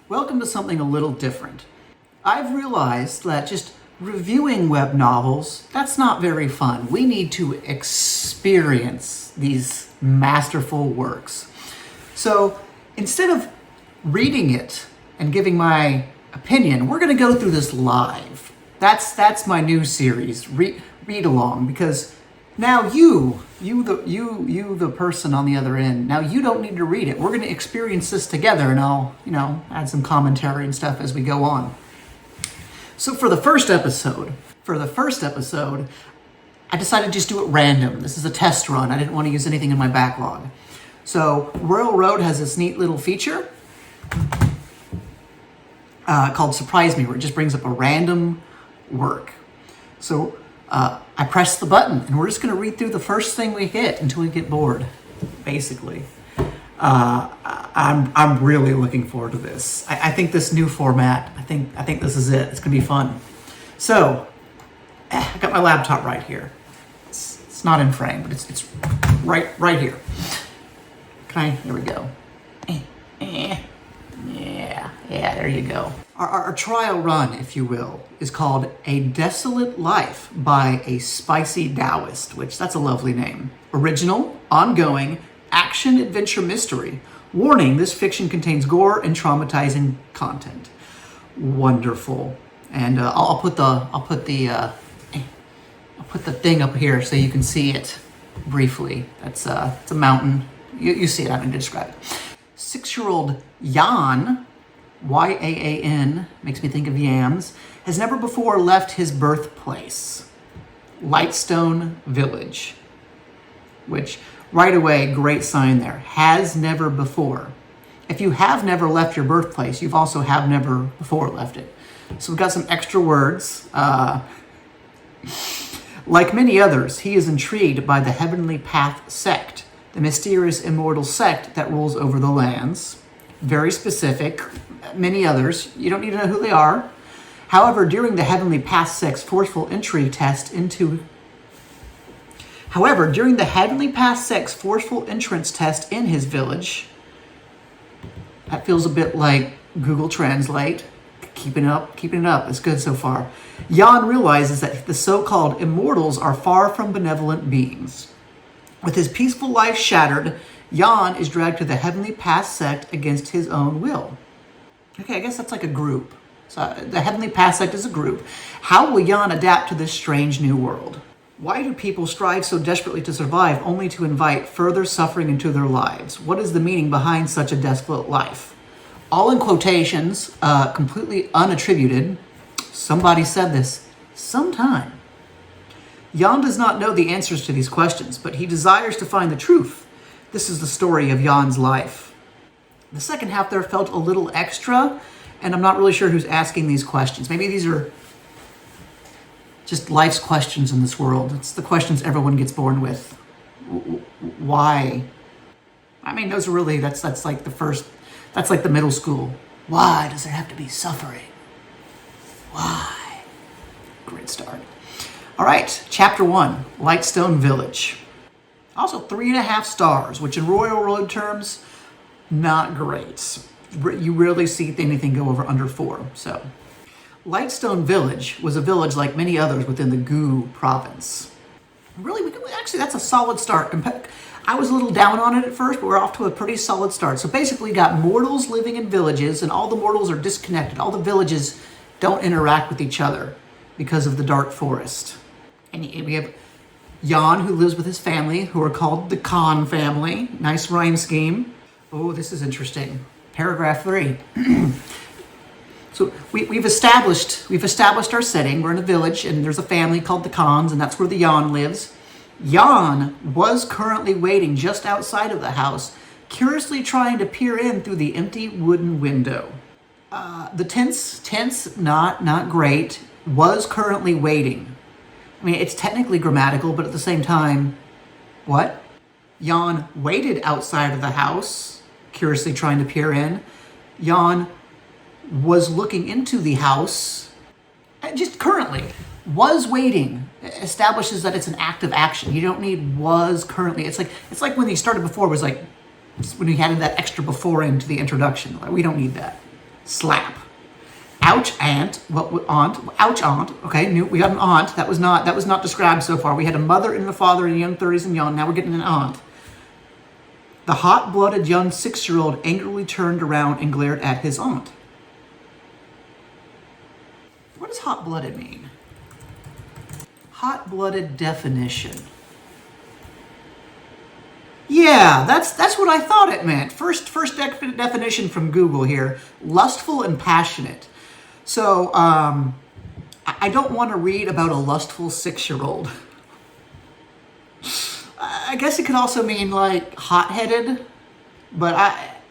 Welcome to something a little different. I've realized that just reviewing web novels, that's not very fun. We need to experience these masterful works. So instead of reading it and giving my opinion, we're going to go through this live. That's my new series, read along, because now you the person on the other end, now you don't need to read it. We're going to experience this together, and I'll, add some commentary and stuff as we go on. So for the first episode, I decided to just do it random. This is a test run. I didn't want to use anything in my backlog. So Royal Road has this neat little feature called Surprise Me, where it just brings up a random work. So I press the button, and we're just going to read through the first thing we hit until we get bored, basically. I'm really looking forward to this. I think this new format, I think this is it. It's going to be fun. So I got my laptop right here. It's not in frame, but it's right here. Here we go. Yeah, there you go. Our trial run, if you will, is called A Desolate Life by a Spicy Taoist, which that's a lovely name. Original, ongoing, action-adventure mystery. Warning, this fiction contains gore and traumatizing content. Wonderful. And I'll put the thing up here so you can see it briefly. It's a mountain. You see it, I don't need to describe it. 6-year-old Jan, Y-A-A-N, makes me think of yams, has never before left his birthplace, Lightstone Village, which, right away, great sign there, has never before. If you have never left your birthplace, you've also have never before left it. So we've got some extra words. Like many others, he is intrigued by the Heavenly Path sect, the mysterious immortal sect that rules over the lands. Very specific. Many others. You don't need to know who they are. However, during the Heavenly Path sect's forceful entrance test in his village, that feels a bit like Google Translate. Keeping it up. It's good so far. Jan realizes that the so-called immortals are far from benevolent beings. With his peaceful life shattered, Jan is dragged to the Heavenly Path sect against his own will. Okay, I guess that's like a group. So the Heavenly Path sect is a group. How will Jan adapt to this strange new world? Why do people strive so desperately to survive only to invite further suffering into their lives? What is the meaning behind such a desolate life? All in quotations, completely unattributed. Somebody said this sometime. Jan does not know the answers to these questions, but he desires to find the truth. This is the story of Jan's life. The second half there felt a little extra, and I'm not really sure who's asking these questions. Maybe these are just life's questions in this world. It's the questions everyone gets born with. Why? I mean, those are really, that's like the middle school. Why does there have to be suffering? Why? Great start. All right, Chapter 1, Lightstone Village. Also 3.5 stars, which in Royal Road terms, not great. You rarely see anything go over under 4. So, Lightstone Village was a village like many others within the Gu province. Really, actually, that's a solid start. I was a little down on it at first, but we're off to a pretty solid start. So basically, we got mortals living in villages, and all the mortals are disconnected. All the villages don't interact with each other because of the dark forest. And we have Jan, who lives with his family, who are called the Khan family. Nice rhyme scheme. Oh, this is interesting. Paragraph 3. So we've established our setting. We're in a village, and there's a family called the Khans, and that's where the Jan lives. Jan was currently waiting just outside of the house, curiously trying to peer in through the empty wooden window. The tense, not great, was currently waiting. I mean, it's technically grammatical, but at the same time, what? Jan waited outside of the house, curiously trying to peer in. Jan was looking into the house, just currently, was waiting, establishes that it's an active action. You don't need was currently. It's like when he started before, was like when he added that extra before into the introduction. Like, we don't need that. Slap. Ouch, aunt. What aunt? Ouch, aunt. Okay, we got an aunt. That was not described so far. We had a mother and a father in the young 30s and young. Now we're getting an aunt. The hot-blooded young 6-year-old angrily turned around and glared at his aunt. What does hot-blooded mean? Hot-blooded definition. Yeah, that's what I thought it meant. First definition from Google here: lustful and passionate. So I don't want to read about a lustful 6-year-old. I guess it could also mean like hot-headed, but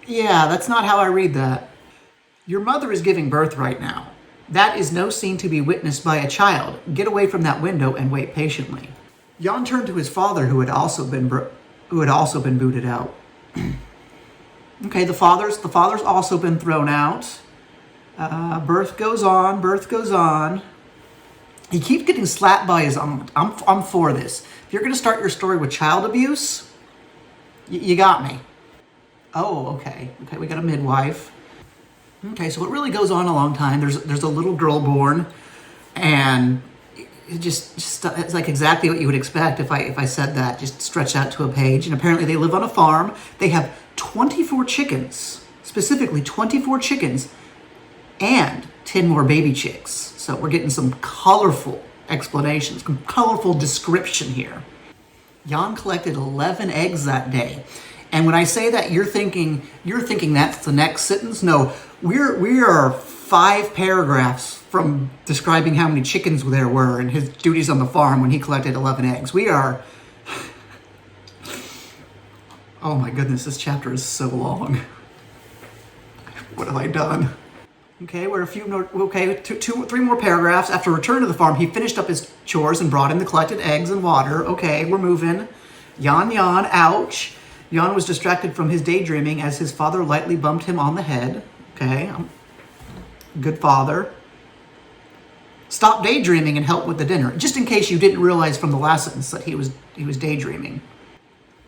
that's not how I read that. Your mother is giving birth right now. That is no scene to be witnessed by a child. Get away from that window and wait patiently. Jan turned to his father, who had also been booted out. Okay, the father's also been thrown out. Birth goes on. He keeps getting slapped by his aunt. I'm for this. If you're going to start your story with child abuse, you got me. Oh, okay, we got a midwife. Okay, so it really goes on a long time. There's a little girl born, and it just it's like exactly what you would expect if I said that, just stretched out to a page. And apparently they live on a farm. They have 24 chickens, specifically 24 chickens, and 10 more baby chicks. So we're getting some colorful explanations, some colorful description here. Jan collected 11 eggs that day. And when I say that, you're thinking that's the next sentence. No, we are 5 paragraphs from describing how many chickens there were and his duties on the farm when he collected 11 eggs. We are... Oh my goodness, this chapter is so long. What have I done? Okay, we're three more paragraphs. After return to the farm, he finished up his chores and brought in the collected eggs and water. Okay, we're moving. Yawn, ouch. Jan was distracted from his daydreaming as his father lightly bumped him on the head. Okay, good father. Stop daydreaming and help with the dinner. Just in case you didn't realize from the last sentence that he was daydreaming.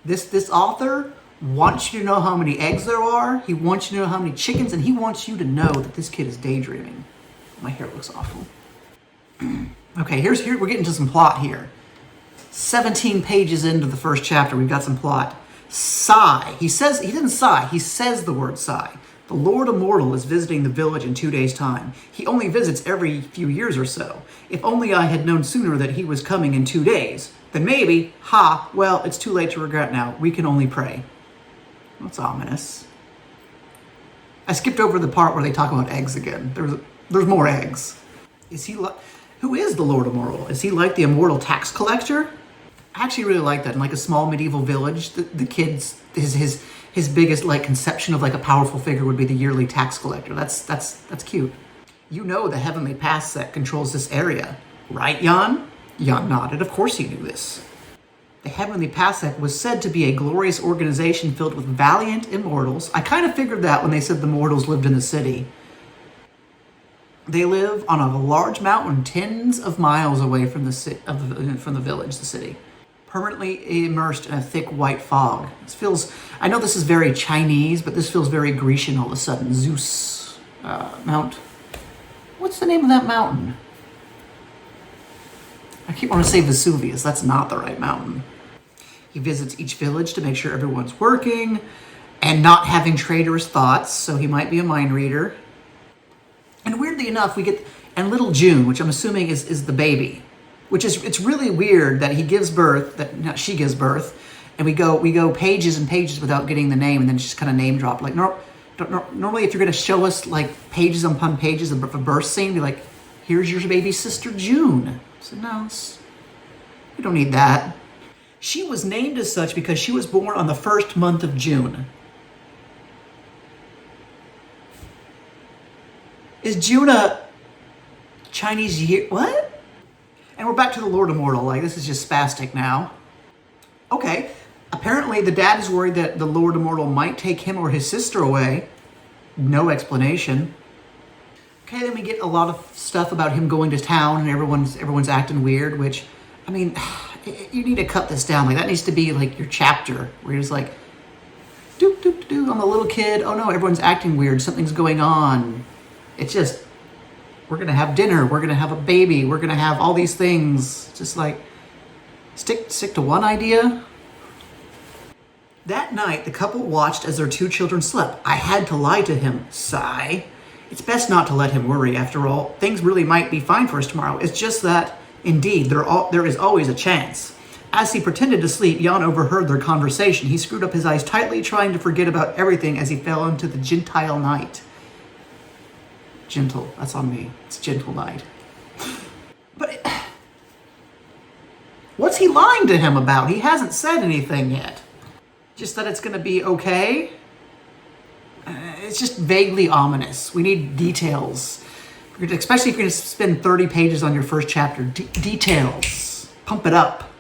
This author wants you to know how many eggs there are. He wants you to know how many chickens, and he wants you to know that this kid is daydreaming. My hair looks awful. Okay, here we're getting to some plot here. 17 pages into the first chapter, we've got some plot. Sigh. He didn't sigh. He says the word sigh. The Lord Immortal is visiting the village in 2 days' time. He only visits every few years or so. If only I had known sooner that he was coming in 2 days. Then maybe, well, it's too late to regret now. We can only pray. That's ominous. I skipped over the part where they talk about eggs again. There's more eggs. Who is the Lord Immortal? Is he like the immortal tax collector? I actually really like that. In like a small medieval village, the kids, his biggest like conception of like a powerful figure would be the yearly tax collector. That's cute. You know the heavenly path set controls this area, right, Jan? Jan nodded. Of course he knew this. The Heavenly Pasek was said to be a glorious organization filled with valiant immortals. I kind of figured that when they said the mortals lived in the city. They live on a large mountain tens of miles away from the village, the city. Permanently immersed in a thick white fog. I know this is very Chinese, but this feels very Grecian all of a sudden. Zeus, what's the name of that mountain? I keep wanting to say Vesuvius. That's not the right mountain. He visits each village to make sure everyone's working and not having traitorous thoughts, so he might be a mind reader. And weirdly enough, we get, and little June, which I'm assuming is the baby, it's really weird that she gives birth, and we go pages and pages without getting the name, and then just kind of name drop. Like normally, if you're going to show us like pages upon pages of a birth scene, be like, here's your baby sister June. So no, we don't need that. She was named as such because she was born on the first month of June. Is June a Chinese year? What? And we're back to the Lord Immortal. Like, this is just spastic now. Okay. Apparently, the dad is worried that the Lord Immortal might take him or his sister away. No explanation. Okay, then we get a lot of stuff about him going to town and everyone's acting weird, which, I mean, you need to cut this down. Like, that needs to be like your chapter where you're just like, doop, doop, doop, I'm a little kid. Oh no, everyone's acting weird. Something's going on. It's just, we're going to have dinner. We're going to have a baby. We're going to have all these things. Just like, stick to one idea. That night, the couple watched as their 2 children slept. I had to lie to him. Sigh. It's best not to let him worry. After all, things really might be fine for us tomorrow. It's just that, indeed, there is always a chance. As he pretended to sleep, Jan overheard their conversation. He screwed up his eyes tightly, trying to forget about everything as he fell into the Gentile night. Gentle. That's on me. It's gentle night. But what's he lying to him about? He hasn't said anything yet. Just that it's going to be okay? It's just vaguely ominous. We need details. Especially if you're going to spend 30 pages on your first chapter. Details. Pump it up.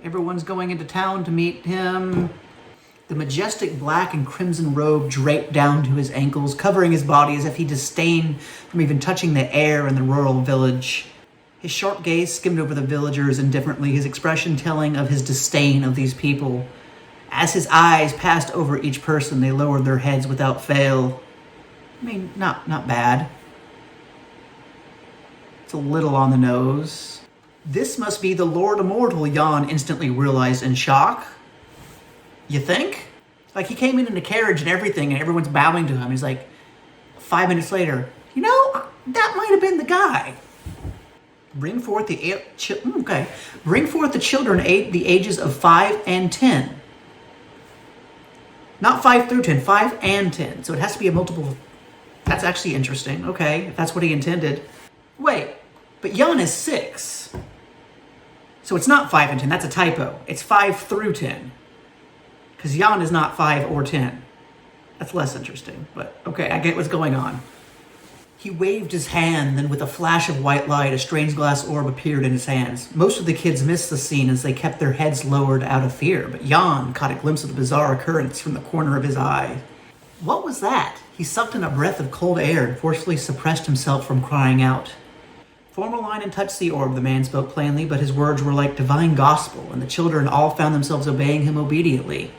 Everyone's going into town to meet him. The majestic black and crimson robe draped down to his ankles, covering his body as if he disdained from even touching the air in the rural village. His sharp gaze skimmed over the villagers indifferently, his expression telling of his disdain of these people. As his eyes passed over each person, they lowered their heads without fail. I mean, not bad. It's a little on the nose. This must be the Lord Immortal, Jan instantly realized in shock. You think? Like, he came in a carriage and everything, and everyone's bowing to him. He's like, 5 minutes later, that might have been the guy. Bring forth the children the ages of 5 and 10. Not 5 through 10, 5 and 10. So it has to be a multiple. That's actually interesting. Okay, if that's what he intended. Wait, but Jan is 6. So it's not 5 and 10. That's a typo. It's 5 through 10. Because Jan is not 5 or 10. That's less interesting. But okay, I get what's going on. He waved his hand, then with a flash of white light, a strange glass orb appeared in his hands. Most of the kids missed the scene as they kept their heads lowered out of fear, but Jan caught a glimpse of the bizarre occurrence from the corner of his eye. What was that? He sucked in a breath of cold air and forcefully suppressed himself from crying out. Form a line and touch the orb, the man spoke plainly, but his words were like divine gospel, and the children all found themselves obeying him obediently.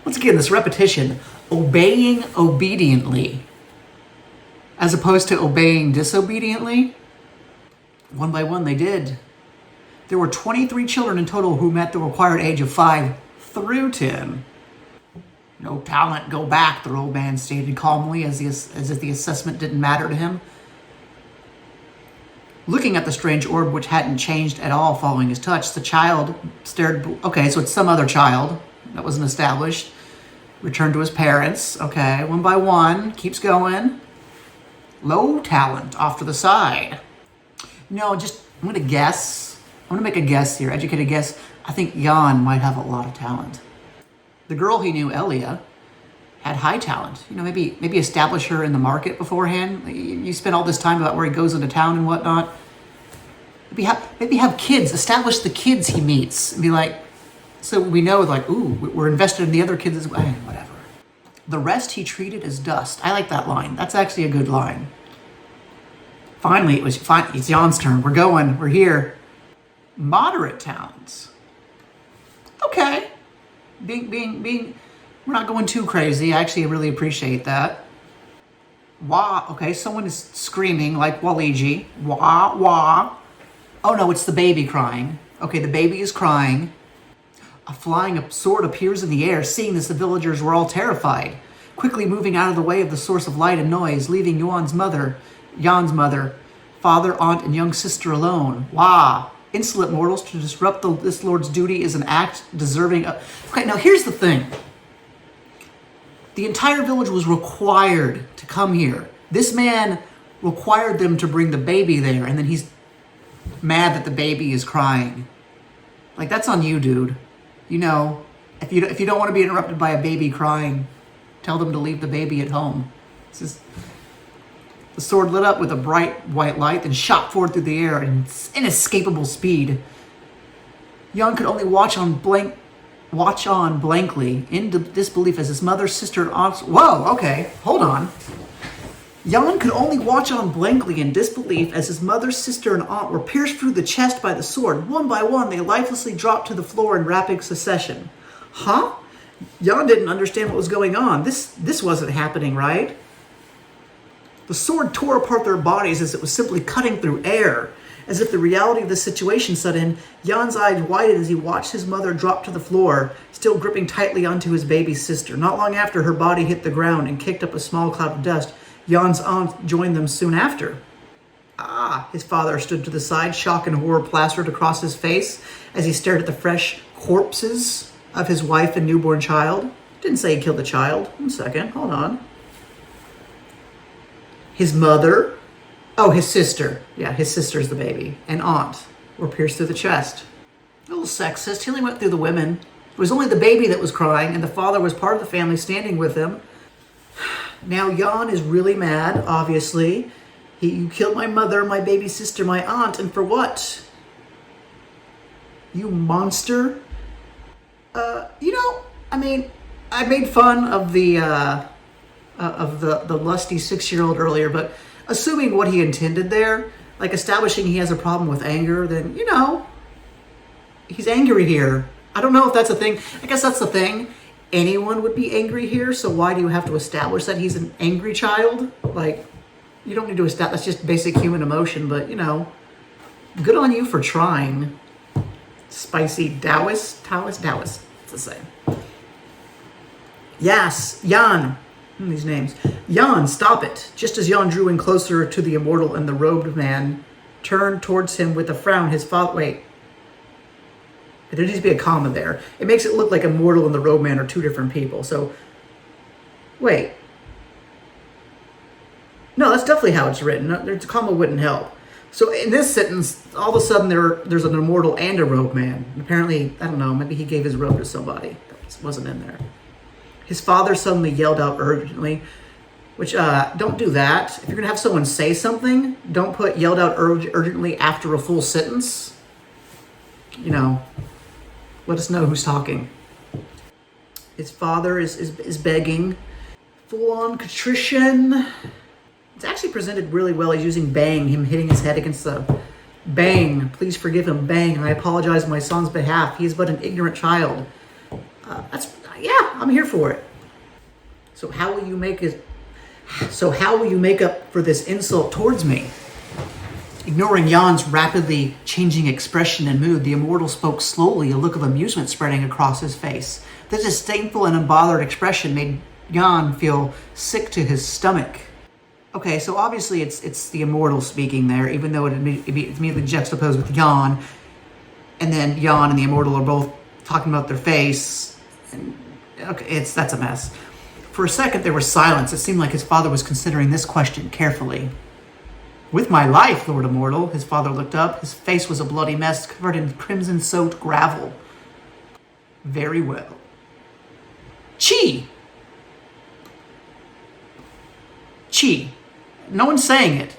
Once again, this repetition, obeying obediently, as opposed to obeying disobediently. One by one, they did. There were 23 children in total who met the required age of 5 through 10. No talent, go back, the old man stated calmly, as if the assessment didn't matter to him. Looking at the strange orb, which hadn't changed at all following his touch, the child stared. Okay, so it's some other child that wasn't established. Returned to his parents. Okay, one by one, keeps going. Low talent off to the side. I'm going to guess. I'm going to make a guess here, educated guess. I think Jan might have a lot of talent. The girl he knew, Elia, had high talent. Maybe establish her in the market beforehand. You spend all this time about where he goes into town and whatnot. Maybe have kids, establish the kids he meets, and be like, so we know, like, ooh, we're invested in the other kids as well. Whatever. The rest he treated as dust. I like that line. That's actually a good line. Finally, it's Jan's turn. We're here. Moderate towns. Okay. Being, we're not going too crazy. I actually really appreciate that. Wah, okay, someone is screaming like Waligi. Wah, wah. Oh no, it's the baby crying. Okay, the baby is crying. A flying sword appears in the air. Seeing this, the villagers were all terrified, quickly moving out of the way of the source of light and noise, leaving Jan's mother, father, aunt, and young sister alone. Wah! Insolent mortals, to disrupt this lord's duty is an act deserving of... Okay, now here's the thing. The entire village was required to come here. This man required them to bring the baby there, and then he's mad that the baby is crying. Like, that's on you, dude. If you don't want to be interrupted by a baby crying, tell them to leave the baby at home. The sword lit up with a bright white light, then shot forward through the air in inescapable speed. Jan could only watch on blankly, in disbelief, as his mother, sister, and aunt... Whoa, okay, hold on. Jan could only watch on blankly in disbelief as his mother, sister, and aunt were pierced through the chest by the sword. One by one, they lifelessly dropped to the floor in rapid succession. Huh? Jan didn't understand what was going on. This wasn't happening, right? The sword tore apart their bodies as it was simply cutting through air. As if the reality of the situation set in, Jan's eyes widened as he watched his mother drop to the floor, still gripping tightly onto his baby sister. Not long after, her body hit the ground and kicked up a small cloud of dust. Jan's aunt joined them soon after. Ah, his father stood to the side, shock and horror plastered across his face as he stared at the fresh corpses of his wife and newborn child. Didn't say he killed the child. 1 second, hold on. His mother, his sister. Yeah, his sister's the baby. And aunt were pierced through the chest. A little sexist. He only went through the women. It was only the baby that was crying, and the father was part of the family standing with him. Now Jan is really mad, obviously. You killed my mother, my baby sister, my aunt, and for what? You monster. I made fun of the lusty 6-year-old earlier, but assuming what he intended there, like establishing he has a problem with anger, then, he's angry here. I don't know if that's a thing. I guess that's the thing. Anyone would be angry here, so why do you have to establish that he's an angry child? Like, you don't need to establish, that's just basic human emotion, but, good on you for trying. Spicy Taoist, it's the same. Yes, Jan. These names. Jan, stop it. Just as Jan drew in closer to the immortal and the robed man turned towards him with a frown, his father... Wait. There needs to be a comma there. It makes it look like immortal and the robed man are two different people. So, wait. No, that's definitely how it's written. A comma wouldn't help. So in this sentence, all of a sudden there's an immortal and a robed man. Apparently, I don't know, maybe he gave his robe to somebody. That wasn't in there. His father suddenly yelled out urgently, which, don't do that. If you're going to have someone say something, don't put yelled out urgently after a full sentence. Let us know who's talking. His father is begging. Full-on contrition. It's actually presented really well. He's using bang, him hitting his head against the bang. Please forgive him. Bang. I apologize on my son's behalf. He is but an ignorant child. I'm here for it. So how will you make up for this insult towards me? Ignoring Jan's rapidly changing expression and mood, the immortal spoke slowly, a look of amusement spreading across his face. The disdainful and unbothered expression made Jan feel sick to his stomach. Okay, so obviously it's the immortal speaking there, even though it's immediately juxtaposed with Jan. And then Jan and the immortal are both talking about their face. And, okay, that's a mess. For a second, there was silence. It seemed like his father was considering this question carefully. With my life, Lord Immortal, his father looked up. His face was a bloody mess covered in crimson-soaked gravel. Very well. Chi! No one's saying it.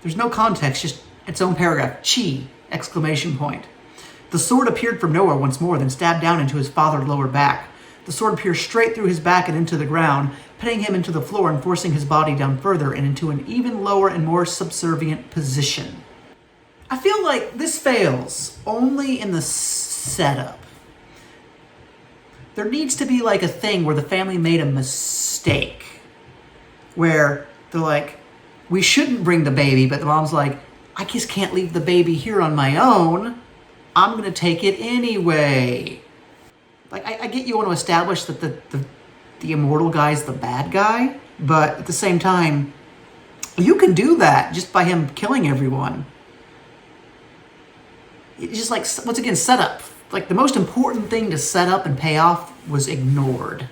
There's no context, just its own paragraph. Chi! Exclamation point. The sword appeared from nowhere once more, then stabbed down into his father's lower back. The sword pierced straight through his back and into the ground, pinning him into the floor and forcing his body down further and into an even lower and more subservient position. I feel like this fails only in the setup. There needs to be like a thing where the family made a mistake. Where they're like, we shouldn't bring the baby, but the mom's like, I just can't leave the baby here on my own. I'm going to take it anyway. Like, I get you want to establish that the immortal guy's the bad guy, but at the same time, you can do that just by him killing everyone. It's just like, once again, setup. Like, the most important thing to set up and pay off was ignored.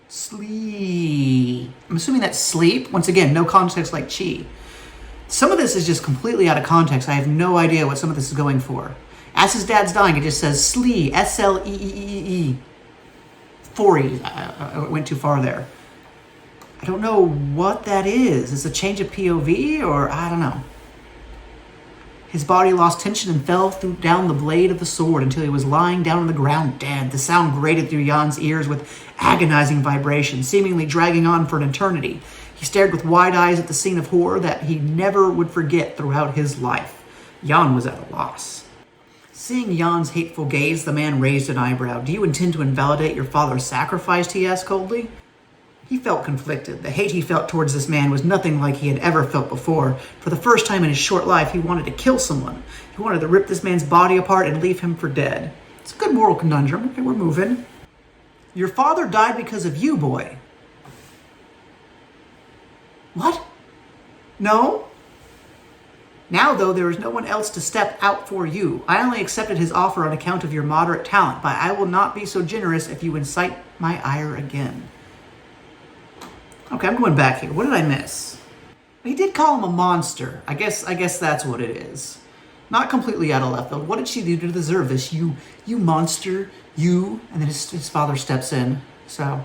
Sleep. I'm assuming that's sleep. Once again, no context like chi. Some of this is just completely out of context. I have no idea what some of this is going for. As his dad's dying, it just says Slee, S-L-E-E-E-E. 4E. I went too far there. I don't know what that is. Is it a change of POV or I don't know. His body lost tension and fell down the blade of the sword until he was lying down on the ground dead. The sound grated through Jan's ears with agonizing vibration, seemingly dragging on for an eternity. He stared with wide eyes at the scene of horror that he never would forget throughout his life. Jan was at a loss. Seeing Jan's hateful gaze, the man raised an eyebrow. Do you intend to invalidate your father's sacrifice? He asked coldly. He felt conflicted. The hate he felt towards this man was nothing like he had ever felt before. For the first time in his short life, he wanted to kill someone. He wanted to rip this man's body apart and leave him for dead. It's a good moral conundrum. Okay, we're moving. Your father died because of you, boy. What? No? Now, though, there is no one else to step out for you. I only accepted his offer on account of your moderate talent, but I will not be so generous if you incite my ire again. Okay, I'm going back here. What did I miss? He did call him a monster. I guess that's what it is. Not completely out of left field. What did she do to deserve this? You monster, you. And then his father steps in. So,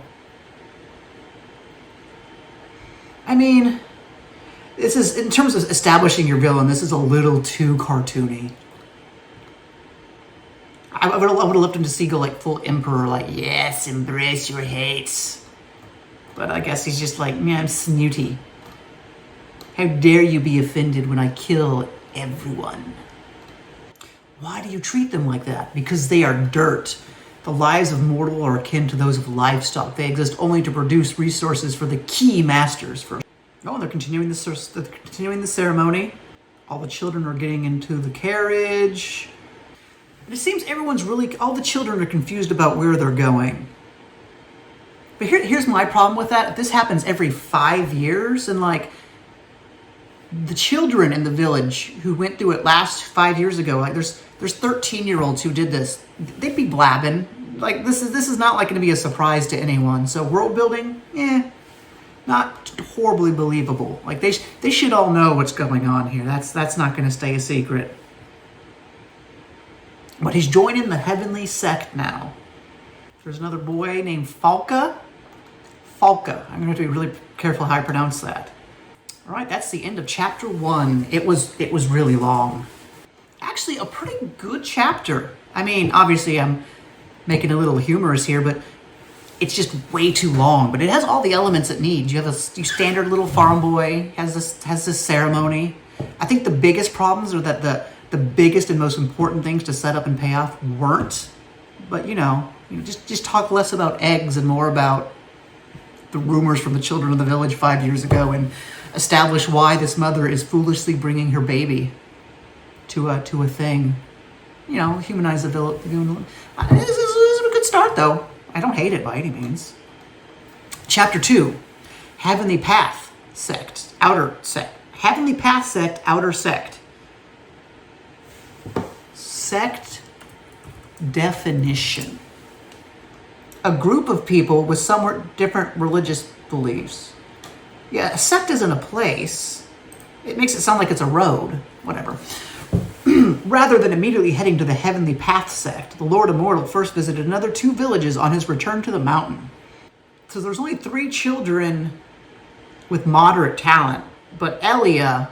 I mean, this is, in terms of establishing your villain, this is a little too cartoony. I would have loved him to see go like full emperor, like, yes, embrace your hates. But I guess he's just like, man, I'm snooty. How dare you be offended when I kill everyone? Why do you treat them like that? Because they are dirt. The lives of mortal are akin to those of livestock. They exist only to produce resources for the key masters. Oh, they're continuing the ceremony. All the children are getting into the carriage. It seems all the children are confused about where they're going. But here's my problem with that. If this happens every 5 years, and like the children in the village who went through it last 5 years ago, like there's 13-year-olds who did this. They'd be blabbing. Like this is not like going to be a surprise to anyone. So world building, not horribly believable. Like they should all know what's going on here. That's not going to stay a secret. But he's joining the heavenly sect now. There's another boy named Falca. Falca. I'm going to have to be really careful how I pronounce that. All right, that's the end of chapter 1. It was really long. Actually, a pretty good chapter. I mean, obviously, I'm making a little humorous here, but it's just way too long. But it has all the elements it needs. You have a standard little farm boy has this ceremony. I think the biggest problems are that the biggest and most important things to set up and pay off weren't. But just talk less about eggs and more about the rumors from the children of the village 5 years ago, and establish why this mother is foolishly bringing her baby to a thing. Humanize the village. This is a good start, though. I don't hate it by any means. Chapter 2, Heavenly Path Sect, Outer Sect. Heavenly Path Sect, Outer Sect. Sect definition. A group of people with somewhat different religious beliefs. Yeah, a sect isn't a place. It makes it sound like it's a road. Whatever. Rather than immediately heading to the Heavenly Path Sect, the Lord Immortal first visited another 2 villages on his return to the mountain. So there's only 3 children with moderate talent, but Elia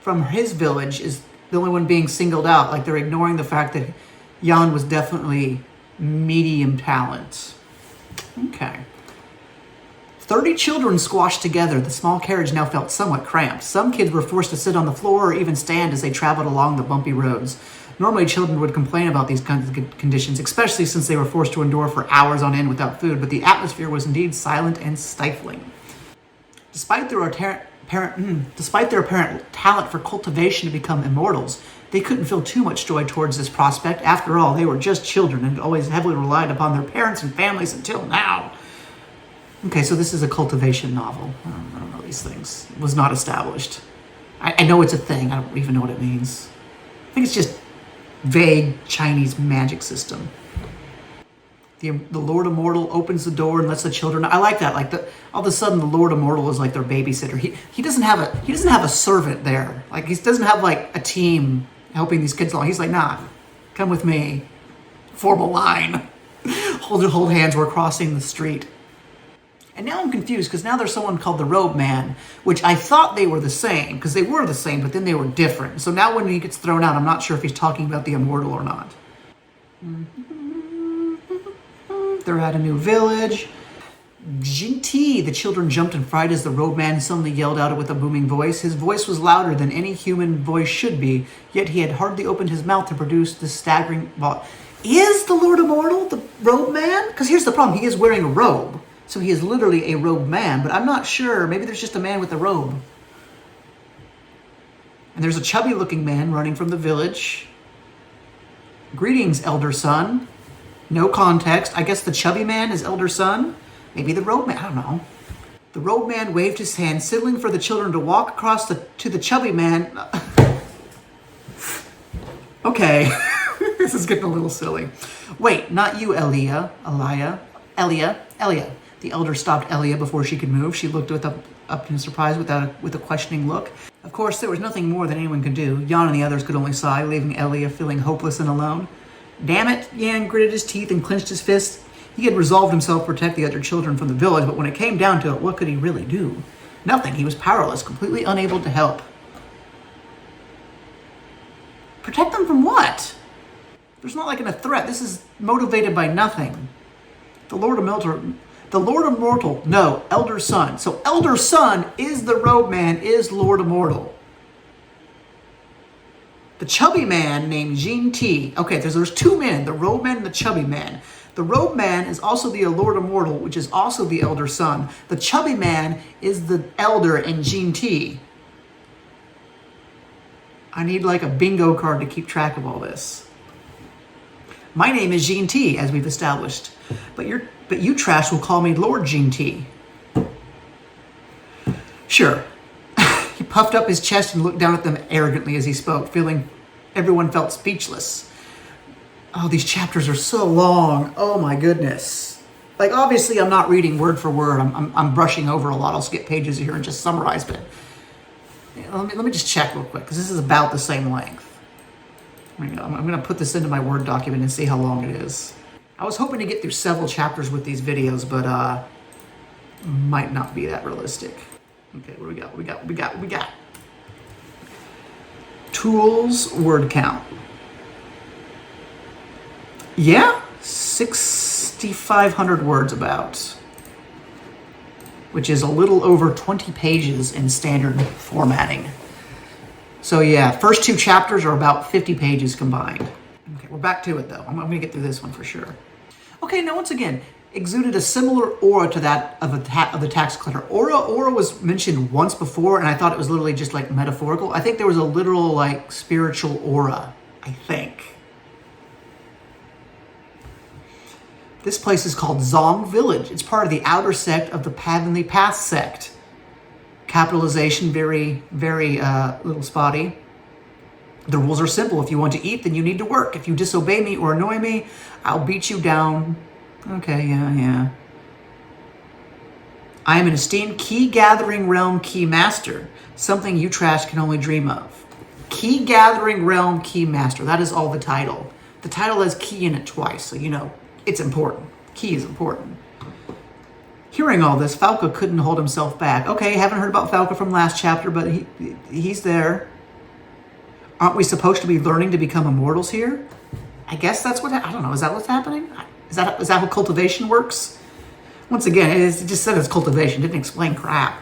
from his village is the only one being singled out. Like they're ignoring the fact that Jan was definitely medium talent. Okay. 30 children squashed together. The small carriage now felt somewhat cramped. Some kids were forced to sit on the floor or even stand as they traveled along the bumpy roads. Normally, children would complain about these kinds of conditions, especially since they were forced to endure for hours on end without food, but the atmosphere was indeed silent and stifling. Despite their apparent talent for cultivation to become immortals, they couldn't feel too much joy towards this prospect. After all, they were just children and had always heavily relied upon their parents and families until now. Okay, so this is a cultivation novel. I don't know these things. It was not established. I know it's a thing. I don't even know what it means. I think it's just vague Chinese magic system. The Lord Immortal opens the door and lets the children. I like that. Like all of a sudden, the Lord Immortal is like their babysitter. He doesn't have a servant there. Like he doesn't have like a team helping these kids along. He's like, nah, come with me. Form a line. Hold hands. We're crossing the street. And now I'm confused because now there's someone called the Robe Man, which I thought they were the same because they were the same, but then they were different. So now when he gets thrown out, I'm not sure if he's talking about the Immortal or not. They're at a new village. Jinti! The children jumped in fright as the Robe Man suddenly yelled out with a booming voice. His voice was louder than any human voice should be, yet he had hardly opened his mouth to produce this staggering... Is the Lord Immortal the Robe Man? Because here's the problem. He is wearing a robe. So he is literally a robed man, but I'm not sure. Maybe there's just a man with a robe. And there's a chubby-looking man running from the village. Greetings, elder son. No context. I guess the chubby man is elder son. Maybe the robed man. I don't know. The robed man waved his hand, signaling for the children to walk across to the chubby man. Okay. This is getting a little silly. Wait, not you, Elia. The elder stopped Elia before she could move. She looked up in surprise with a questioning look. Of course, there was nothing more that anyone could do. Jan and the others could only sigh, leaving Elia feeling hopeless and alone. Damn it, Jan gritted his teeth and clenched his fists. He had resolved himself to protect the other children from the village, but when it came down to it, what could he really do? Nothing. He was powerless, completely unable to help. Protect them from what? There's not like a threat. This is motivated by nothing. Elder Son. So Elder Son is the robe man, is Lord Immortal. The chubby man named Jean T. Okay, there's two men, the robe man and the chubby man. The robe man is also the Lord Immortal, which is also the Elder Son. The chubby man is the elder in Jean T. I need like a bingo card to keep track of all this. My name is Jean T, as we've established. But you trash will call me Lord Jean T. Sure. He puffed up his chest and looked down at them arrogantly as he spoke, feeling everyone felt speechless. Oh, these chapters are so long. Oh my goodness. Like, obviously I'm not reading word for word. I'm brushing over a lot. I'll skip pages here and just summarize, but let me just check real quick, because this is about the same length. I'm going to put this into my Word document and see how long it is. I was hoping to get through several chapters with these videos, but might not be that realistic. Okay, what do we got? Tools, word count. Yeah, 6,500 words about, which is a little over 20 pages in standard formatting. So yeah, first two chapters are about 50 pages combined. Okay, we're back to it though. I'm gonna get through this one for sure. Okay, now once again, exuded a similar aura to that of the tax collector. Aura was mentioned once before, and I thought it was literally just like metaphorical. I think there was a literal like spiritual aura, I think. This place is called Zong Village. It's part of the outer sect of the Heavenly Path sect. Capitalization, very, very little spotty. The rules are simple. If you want to eat, then you need to work. If you disobey me or annoy me, I'll beat you down. Okay, yeah. I am an esteemed key gathering realm key master. Something you trash can only dream of. Key gathering realm key master. That is all the title. The title has key in it twice, so you know it's important. Key is important. Hearing all this, Falca couldn't hold himself back. Okay, haven't heard about Falca from last chapter, but he's there. Aren't we supposed to be learning to become immortals here? I guess that's what, I don't know, is that what's happening? Is that how cultivation works? Once again, it just said it's cultivation, didn't explain crap.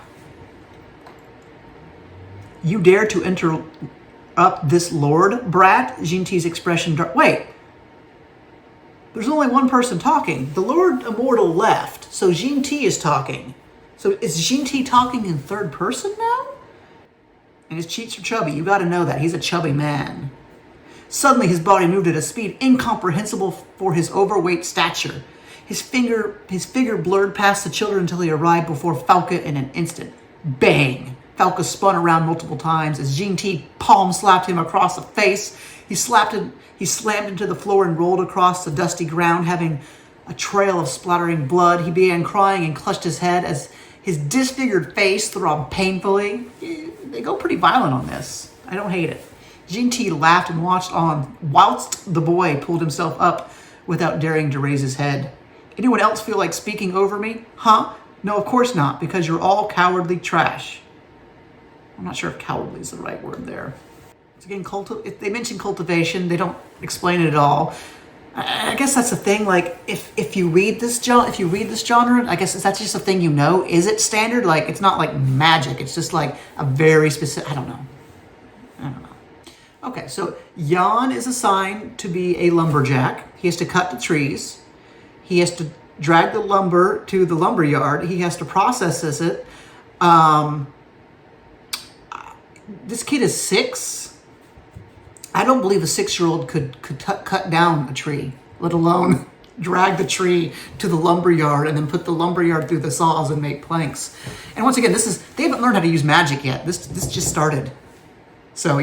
You dare to interrupt this lord, brat? Jinti's expression, wait. There's only one person talking. The Lord Immortal left, so Jean T is talking. So is Jean T talking in third person now? And his cheeks are chubby. You got to know that. He's a chubby man. Suddenly, his body moved at a speed incomprehensible for his overweight stature. His figure blurred past the children until he arrived before Falca in an instant. Bang! Falca spun around multiple times as Jean T palm slapped him across the face. He slammed into the floor and rolled across the dusty ground, having a trail of splattering blood. He began crying and clutched his head as his disfigured face throbbed painfully. They go pretty violent on this. I don't hate it. Jean T laughed and watched on whilst the boy pulled himself up without daring to raise his head. Anyone else feel like speaking over me? Huh? No, of course not, because you're all cowardly trash. I'm not sure if cowardly is the right word there. Again, if they mention cultivation, they don't explain it at all. I guess that's the thing. Like, if you read this genre, I guess that's just a thing you know. Is it standard? Like, it's not like magic. It's just like a very specific. I don't know. Okay, so Jan is assigned to be a lumberjack. He has to cut the trees. He has to drag the lumber to the lumber yard. He has to process it. This kid is 6. I don't believe a 6-year-old could cut down a tree, let alone drag the tree to the lumber yard and then put the lumber yard through the saws and make planks. And once again, they haven't learned how to use magic yet. This just started. So,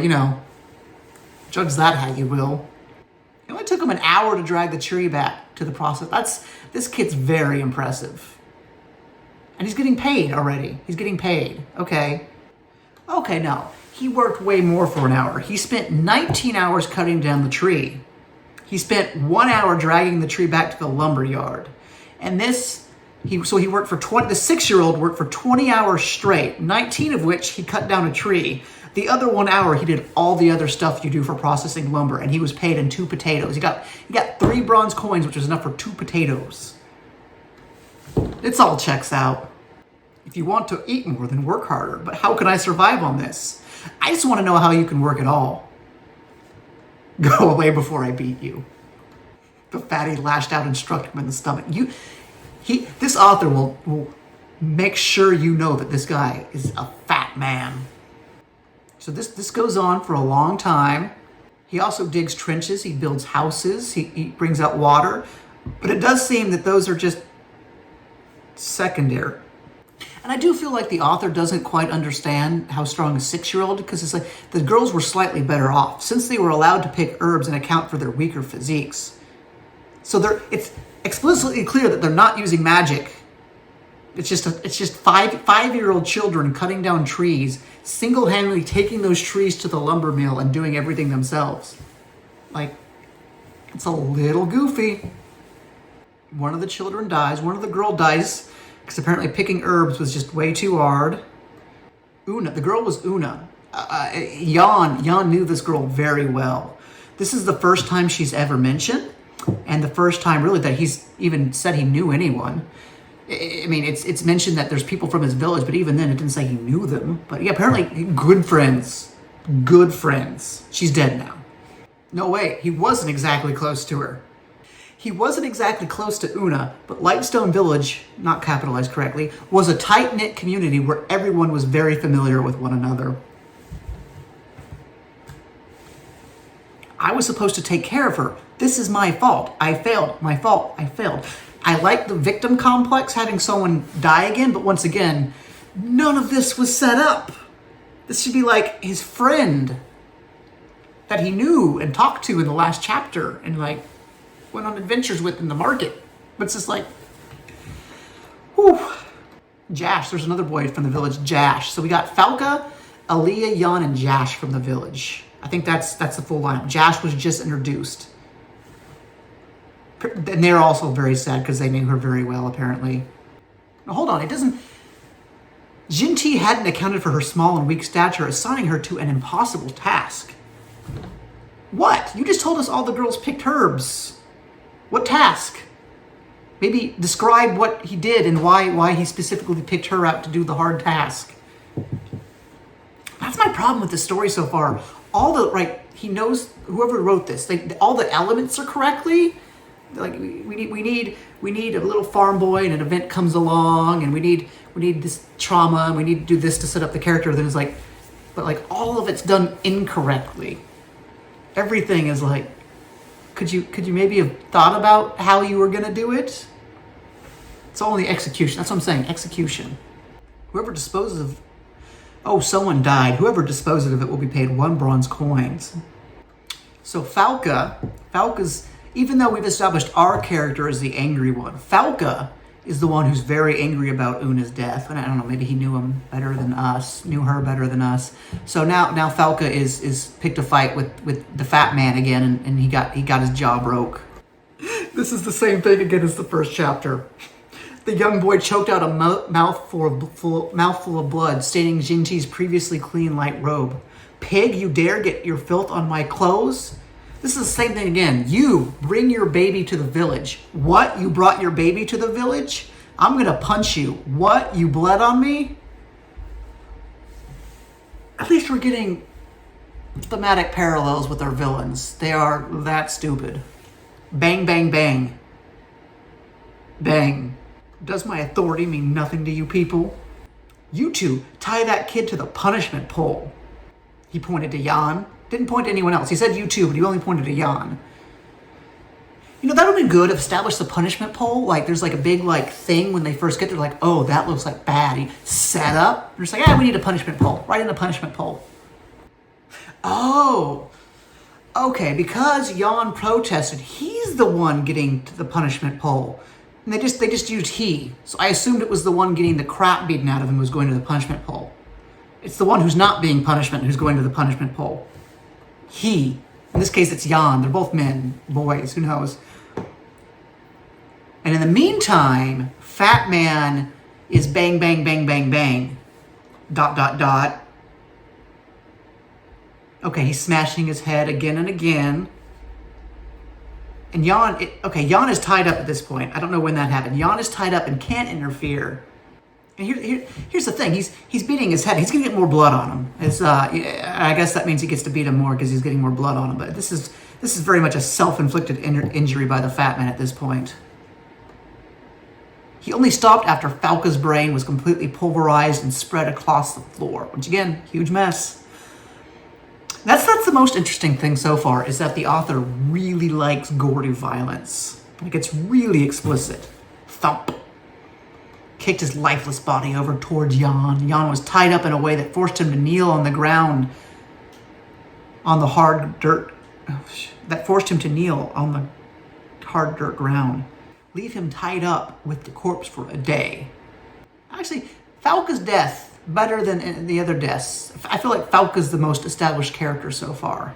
judge that how you will. It only took him an hour to drag the tree back to the process. This kid's very impressive. And he's getting paid already. He's getting paid. Okay, no. He worked way more for an hour. He spent 19 hours cutting down the tree. He spent 1 hour dragging the tree back to the lumber yard. And he worked for the 6-year-old worked for 20 hours straight, 19 of which he cut down a tree. The other 1 hour, he did all the other stuff you do for processing lumber, and he was paid in 2 potatoes. He got 3 bronze coins, which was enough for 2 potatoes. It's all checks out. If you want to eat more, then work harder. But how can I survive on this? I just want to know how you can work at all. Go away before I beat you. The fatty lashed out and struck him in the stomach. This author will make sure you know that this guy is a fat man. So this goes on for a long time. He also digs trenches. He builds houses. He brings out water. But it does seem that those are just secondary. And I do feel like the author doesn't quite understand how strong a 6-year-old, because it's like the girls were slightly better off since they were allowed to pick herbs and account for their weaker physiques. So it's explicitly clear that they're not using magic. It's just 5-year-old children cutting down trees, single-handedly taking those trees to the lumber mill and doing everything themselves. Like, it's a little goofy. One of the children dies. One of the girl dies because apparently picking herbs was just way too hard. Una, the girl was Una. Jan knew this girl very well. This is the first time she's ever mentioned, and the first time really that he's even said he knew anyone. I mean, it's mentioned that there's people from his village, but even then it didn't say he knew them. But yeah, apparently good friends. Good friends. She's dead now. No way, he wasn't exactly close to her. He wasn't exactly close to Una, but Lightstone Village, not capitalized correctly, was a tight-knit community where everyone was very familiar with one another. I was supposed to take care of her. This is my fault. I failed. My fault. I failed. I like the victim complex, having someone die again, but once again, none of this was set up. This should be like his friend that he knew and talked to in the last chapter and like went on adventures with in the market. But it's just like, whew. Jash, there's another boy from the village, Jash. So we got Falca, Aaliyah, Jan, and Jash from the village. I think that's the full lineup. Jash was just introduced. And they're also very sad because they knew her very well, apparently. Now, hold on, it doesn't... Jinti hadn't accounted for her small and weak stature, assigning her to an impossible task. What? You just told us all the girls picked herbs. What task? Maybe describe what he did and why he specifically picked her out to do the hard task. That's my problem with the story so far. He knows, whoever wrote this, all the elements are correctly. Like we need a little farm boy and an event comes along and we need this trauma and we need to do this to set up the character. Then it's like, but like all of it's done incorrectly. Everything is like, could you maybe have thought about how you were gonna do it? It's all in the execution. That's what I'm saying, execution. Whoever disposes of, someone died. Whoever disposes of it will be paid 1 bronze coins. So Falca's, even though we've established our character as the angry one, Falca is the one who's very angry about Una's death. And I don't know, maybe he knew her better than us. So now Falca is picked a fight with the fat man again, and he got his jaw broke. This is the same thing again as the first chapter. The young boy choked out a mouthful of blood, staining Jinti's previously clean light robe. Pig, you dare get your filth on my clothes? This is the same thing again. You bring your baby to the village. What? You brought your baby to the village? I'm gonna punch you. What? You bled on me? At least we're getting thematic parallels with our villains. They are that stupid. Bang, bang, bang. Bang. Does my authority mean nothing to you people? You two, tie that kid to the punishment pole. He pointed to Jan. Didn't point to anyone else. He said you two, but he only pointed to Jan. You know, that would have been good if established the punishment pole. Like, there's like a big like thing when they first get there, like, oh, that looks like bad. He set up. They're just like, we need a punishment pole. Right in the punishment pole. Oh, okay, because Jan protested, he's the one getting to the punishment pole. And they just used he. So I assumed it was the one getting the crap beaten out of him who's going to the punishment pole. It's the one who's not being punishment who's going to the punishment pole. He. In this case, it's Jan. They're both men, boys, who knows. And in the meantime, Fat Man is bang, bang, bang, bang, bang. ... Okay, he's smashing his head again and again. And Jan is tied up at this point. I don't know when that happened. Jan is tied up and can't interfere. And here's the thing. He's beating his head. He's going to get more blood on him. I guess that means he gets to beat him more because he's getting more blood on him. But this is very much a self-inflicted injury by the Fat Man at this point. He only stopped after Falca's brain was completely pulverized and spread across the floor. Which again, huge mess. That's the most interesting thing so far, is that the author really likes gory violence. It gets really explicit. Thump. Kicked his lifeless body over towards Jan. Jan was tied up in a way that forced him to kneel on the ground on the hard dirt. That forced him to kneel on the hard dirt ground. Leave him tied up with the corpse for a day. Actually, Falca's death, better than the other deaths. I feel like Falca's the most established character so far.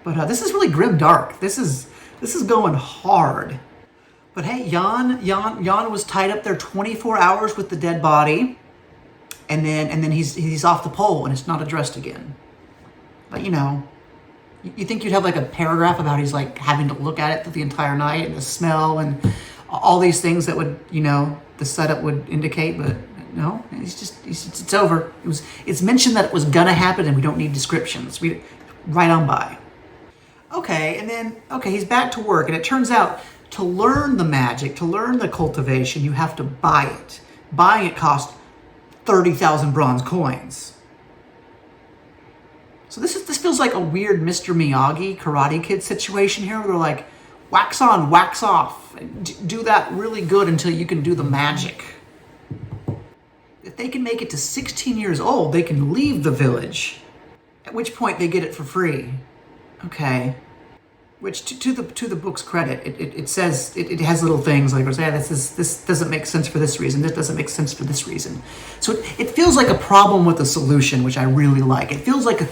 But this is really grim dark. This is going hard. But hey, Jan was tied up there 24 hours with the dead body, and then he's off the pole and it's not addressed again. But you know, you think you'd have like a paragraph about he's like having to look at it the entire night and the smell and all these things that would, you know, the setup would indicate, but no, it's over. It's mentioned that it was gonna happen and we don't need descriptions. We right on by. Okay, and then he's back to work, and it turns out to learn the magic, to learn the cultivation, you have to buy it. Buying it costs 30,000 bronze coins. So this feels like a weird Mr. Miyagi Karate Kid situation here, where they're like, wax on, wax off. Do that really good until you can do the magic. If they can make it to 16 years old, they can leave the village. At which point they get it for free. Okay. Which, to the book's credit, it says, it has little things like, this doesn't make sense for this reason, this doesn't make sense for this reason. So it feels like a problem with a solution, which I really like. It feels like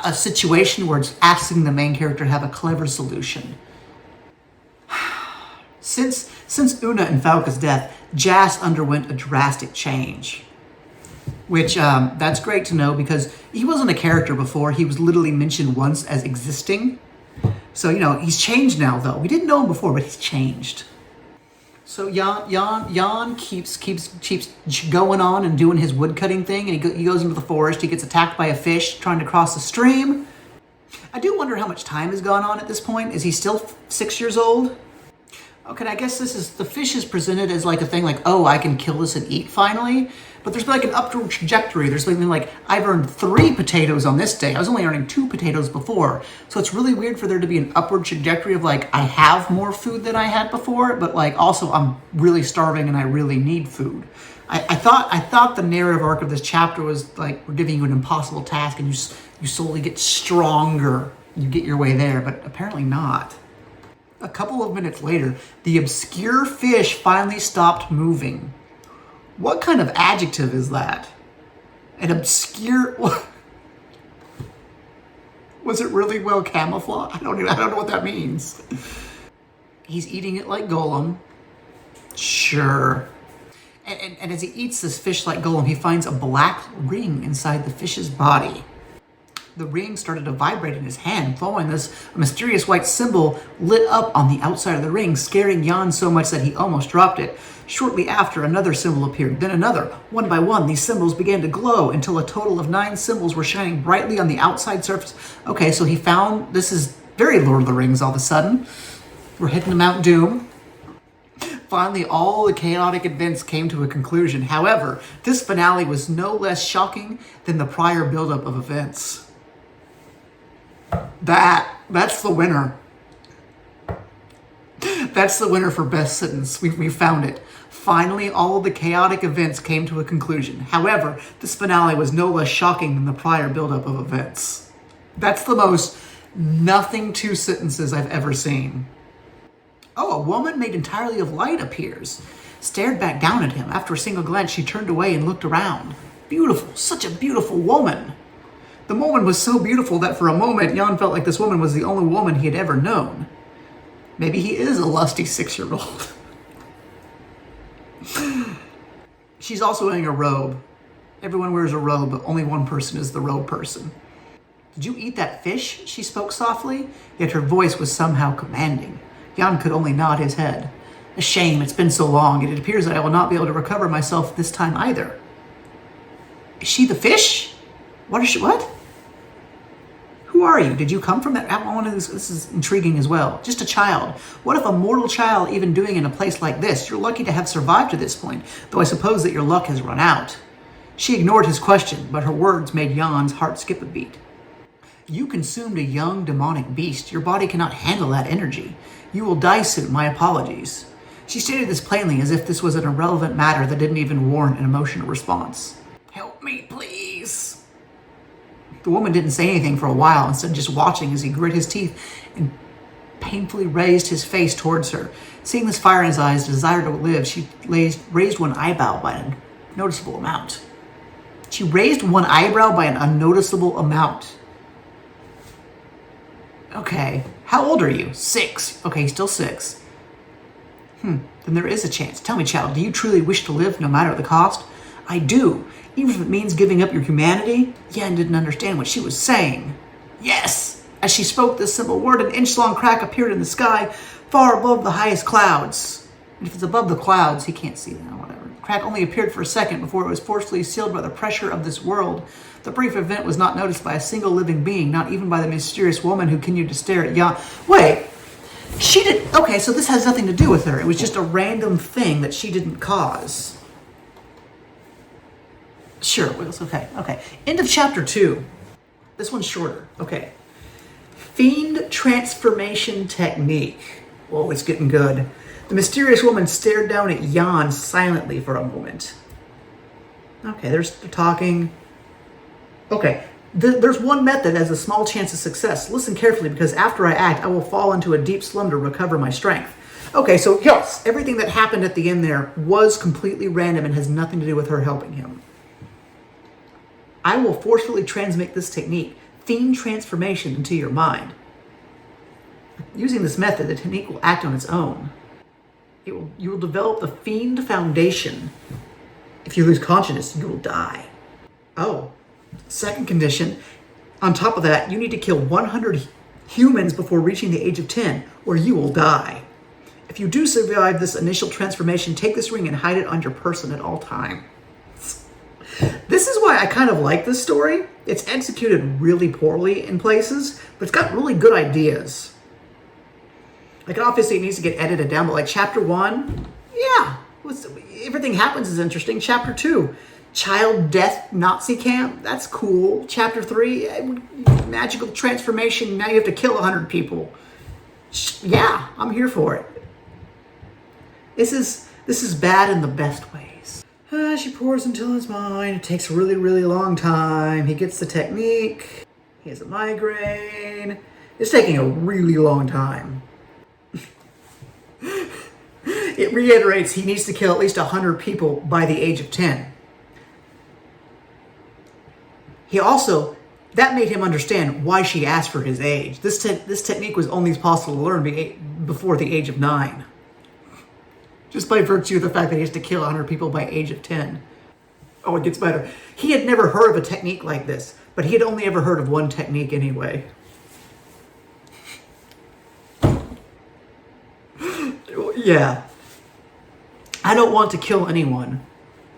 a situation where it's asking the main character to have a clever solution. Since Una and Falca's death, Jas underwent a drastic change. Which, that's great to know, because he wasn't a character before. He was literally mentioned once as existing. So, you know, he's changed now, though. We didn't know him before, but he's changed. So Jan keeps going on and doing his woodcutting thing, and he goes into the forest. He gets attacked by a fish trying to cross a stream. I do wonder how much time has gone on at this point. Is he still 6 years old? Okay, I guess the fish is presented as like a thing like, oh, I can kill this and eat finally. But there's like an upward trajectory. There's something like, I've earned 3 potatoes on this day. I was only earning 2 potatoes before. So it's really weird for there to be an upward trajectory of like, I have more food than I had before, but like also I'm really starving and I really need food. I thought the narrative arc of this chapter was like, we're giving you an impossible task and you slowly get stronger. You get your way there, but apparently not. A couple of minutes later, the obscure fish finally stopped moving. What kind of adjective is that? An obscure... Was it really well camouflaged? I don't know what that means. He's eating it like Golem. Sure. And as he eats this fish like Golem, he finds a black ring inside the fish's body. The ring started to vibrate in his hand, following this mysterious white symbol lit up on the outside of the ring, scaring Jan so much that he almost dropped it. Shortly after, another symbol appeared, then another. One by one, these symbols began to glow until a total of 9 symbols were shining brightly on the outside surface. Okay, so he found, this is very Lord of the Rings all of a sudden. We're heading to Mount Doom. Finally, all the chaotic events came to a conclusion. However, this finale was no less shocking than the prior buildup of events. That's the winner. That's the winner for best sentence. We found it. Finally, all of the chaotic events came to a conclusion. However, this finale was no less shocking than the prior buildup of events. That's the most nothing two sentences I've ever seen. Oh, a woman made entirely of light appears. Stared back down at him. After a single glance, she turned away and looked around. Beautiful, such a beautiful woman. The woman was so beautiful that for a moment, Jan felt like this woman was the only woman he had ever known. Maybe he is a lusty 6-year-old. She's also wearing a robe. Everyone wears a robe, but only one person is the robe person. Did you eat that fish? She spoke softly, yet her voice was somehow commanding. Jan could only nod his head. A shame, it's been so long, and it appears that I will not be able to recover myself this time either. Is she the fish? What? Who are you? Did you come from that? This is intriguing as well. Just a child. What if a mortal child even doing in a place like this? You're lucky to have survived to this point, though I suppose that your luck has run out. She ignored his question, but her words made Jan's heart skip a beat. You consumed a young demonic beast. Your body cannot handle that energy. You will die soon. My apologies. She stated this plainly as if this was an irrelevant matter that didn't even warrant an emotional response. Help me, please. The woman didn't say anything for a while, instead just watching as he grit his teeth and painfully raised his face towards her. Seeing this fire in his eyes, desire to live, she raised one eyebrow by an unnoticeable amount. She raised one eyebrow by an unnoticeable amount. Okay, how old are you? 6. Okay, he's still 6. Then there is a chance. Tell me, child, do you truly wish to live no matter the cost? I do. Even if it means giving up your humanity? Yen didn't understand what she was saying. Yes! As she spoke this simple word, an inch-long crack appeared in the sky, far above the highest clouds. And if it's above the clouds, he can't see that, whatever. The crack only appeared for a second before it was forcefully sealed by the pressure of this world. The brief event was not noticed by a single living being, not even by the mysterious woman who continued to stare at Jan. Wait! She did... Okay, so this has nothing to do with her. It was just a random thing that she didn't cause. Sure, Wills. Okay. End of chapter 2. This one's shorter. Okay. Fiend transformation technique. Whoa, it's getting good. The mysterious woman stared down at Jan silently for a moment. Okay, they're talking. Okay, there's one method that has a small chance of success. Listen carefully, because after I act, I will fall into a deep slumber to recover my strength. Okay, so yes, everything that happened at the end there was completely random and has nothing to do with her helping him. I will forcefully transmit this technique, fiend transformation, into your mind. Using this method, the technique will act on its own. You will develop the fiend foundation. If you lose consciousness, you will die. Oh, second condition. On top of that, you need to kill 100 humans before reaching the age of 10, or you will die. If you do survive this initial transformation, take this ring and hide it on your person at all times. This is why I kind of like this story. It's executed really poorly in places, but it's got really good ideas. Like, obviously it needs to get edited down, but like chapter 1, yeah, everything happens is interesting. Chapter 2, child death Nazi camp, that's cool. Chapter 3, magical transformation, now you have to kill 100 people. Yeah, I'm here for it. This is bad in the best ways. She pours into his mind. It takes a really, really long time. He gets the technique. He has a migraine. It's taking a really long time. It reiterates he needs to kill at least 100 people by the age of 10. He also, that made him understand why she asked for his age. This technique was only possible to learn before the age of 9. Just by virtue of the fact that he has to kill 100 people by age of 10. Oh, it gets better. He had never heard of a technique like this, but he had only ever heard of one technique anyway. Yeah. I don't want to kill anyone.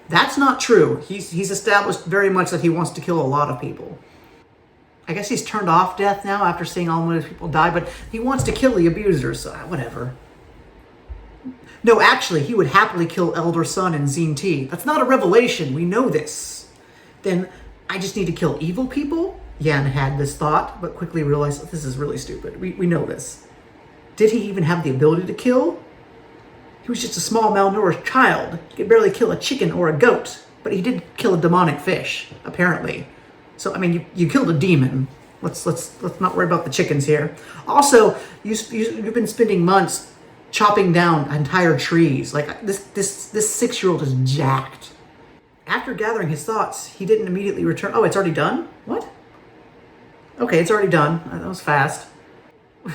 That's not true. He's established very much that he wants to kill a lot of people. I guess he's turned off death now after seeing all those people die, but he wants to kill the abusers, so whatever. No, actually, he would happily kill elder son and Zin-T. That's not a revelation. We know this. Then I just need to kill evil people? Yan had this thought, but quickly realized this is really stupid. We know this. Did he even have the ability to kill? He was just a small malnourished child. He could barely kill a chicken or a goat, but he did kill a demonic fish, apparently. So, I mean, you killed a demon. Let's not worry about the chickens here. Also, you've been spending months chopping down entire trees. Like this 6-year-old is jacked. After gathering his thoughts, he didn't immediately return. Oh, it's already done? What? Okay, it's already done. That was fast.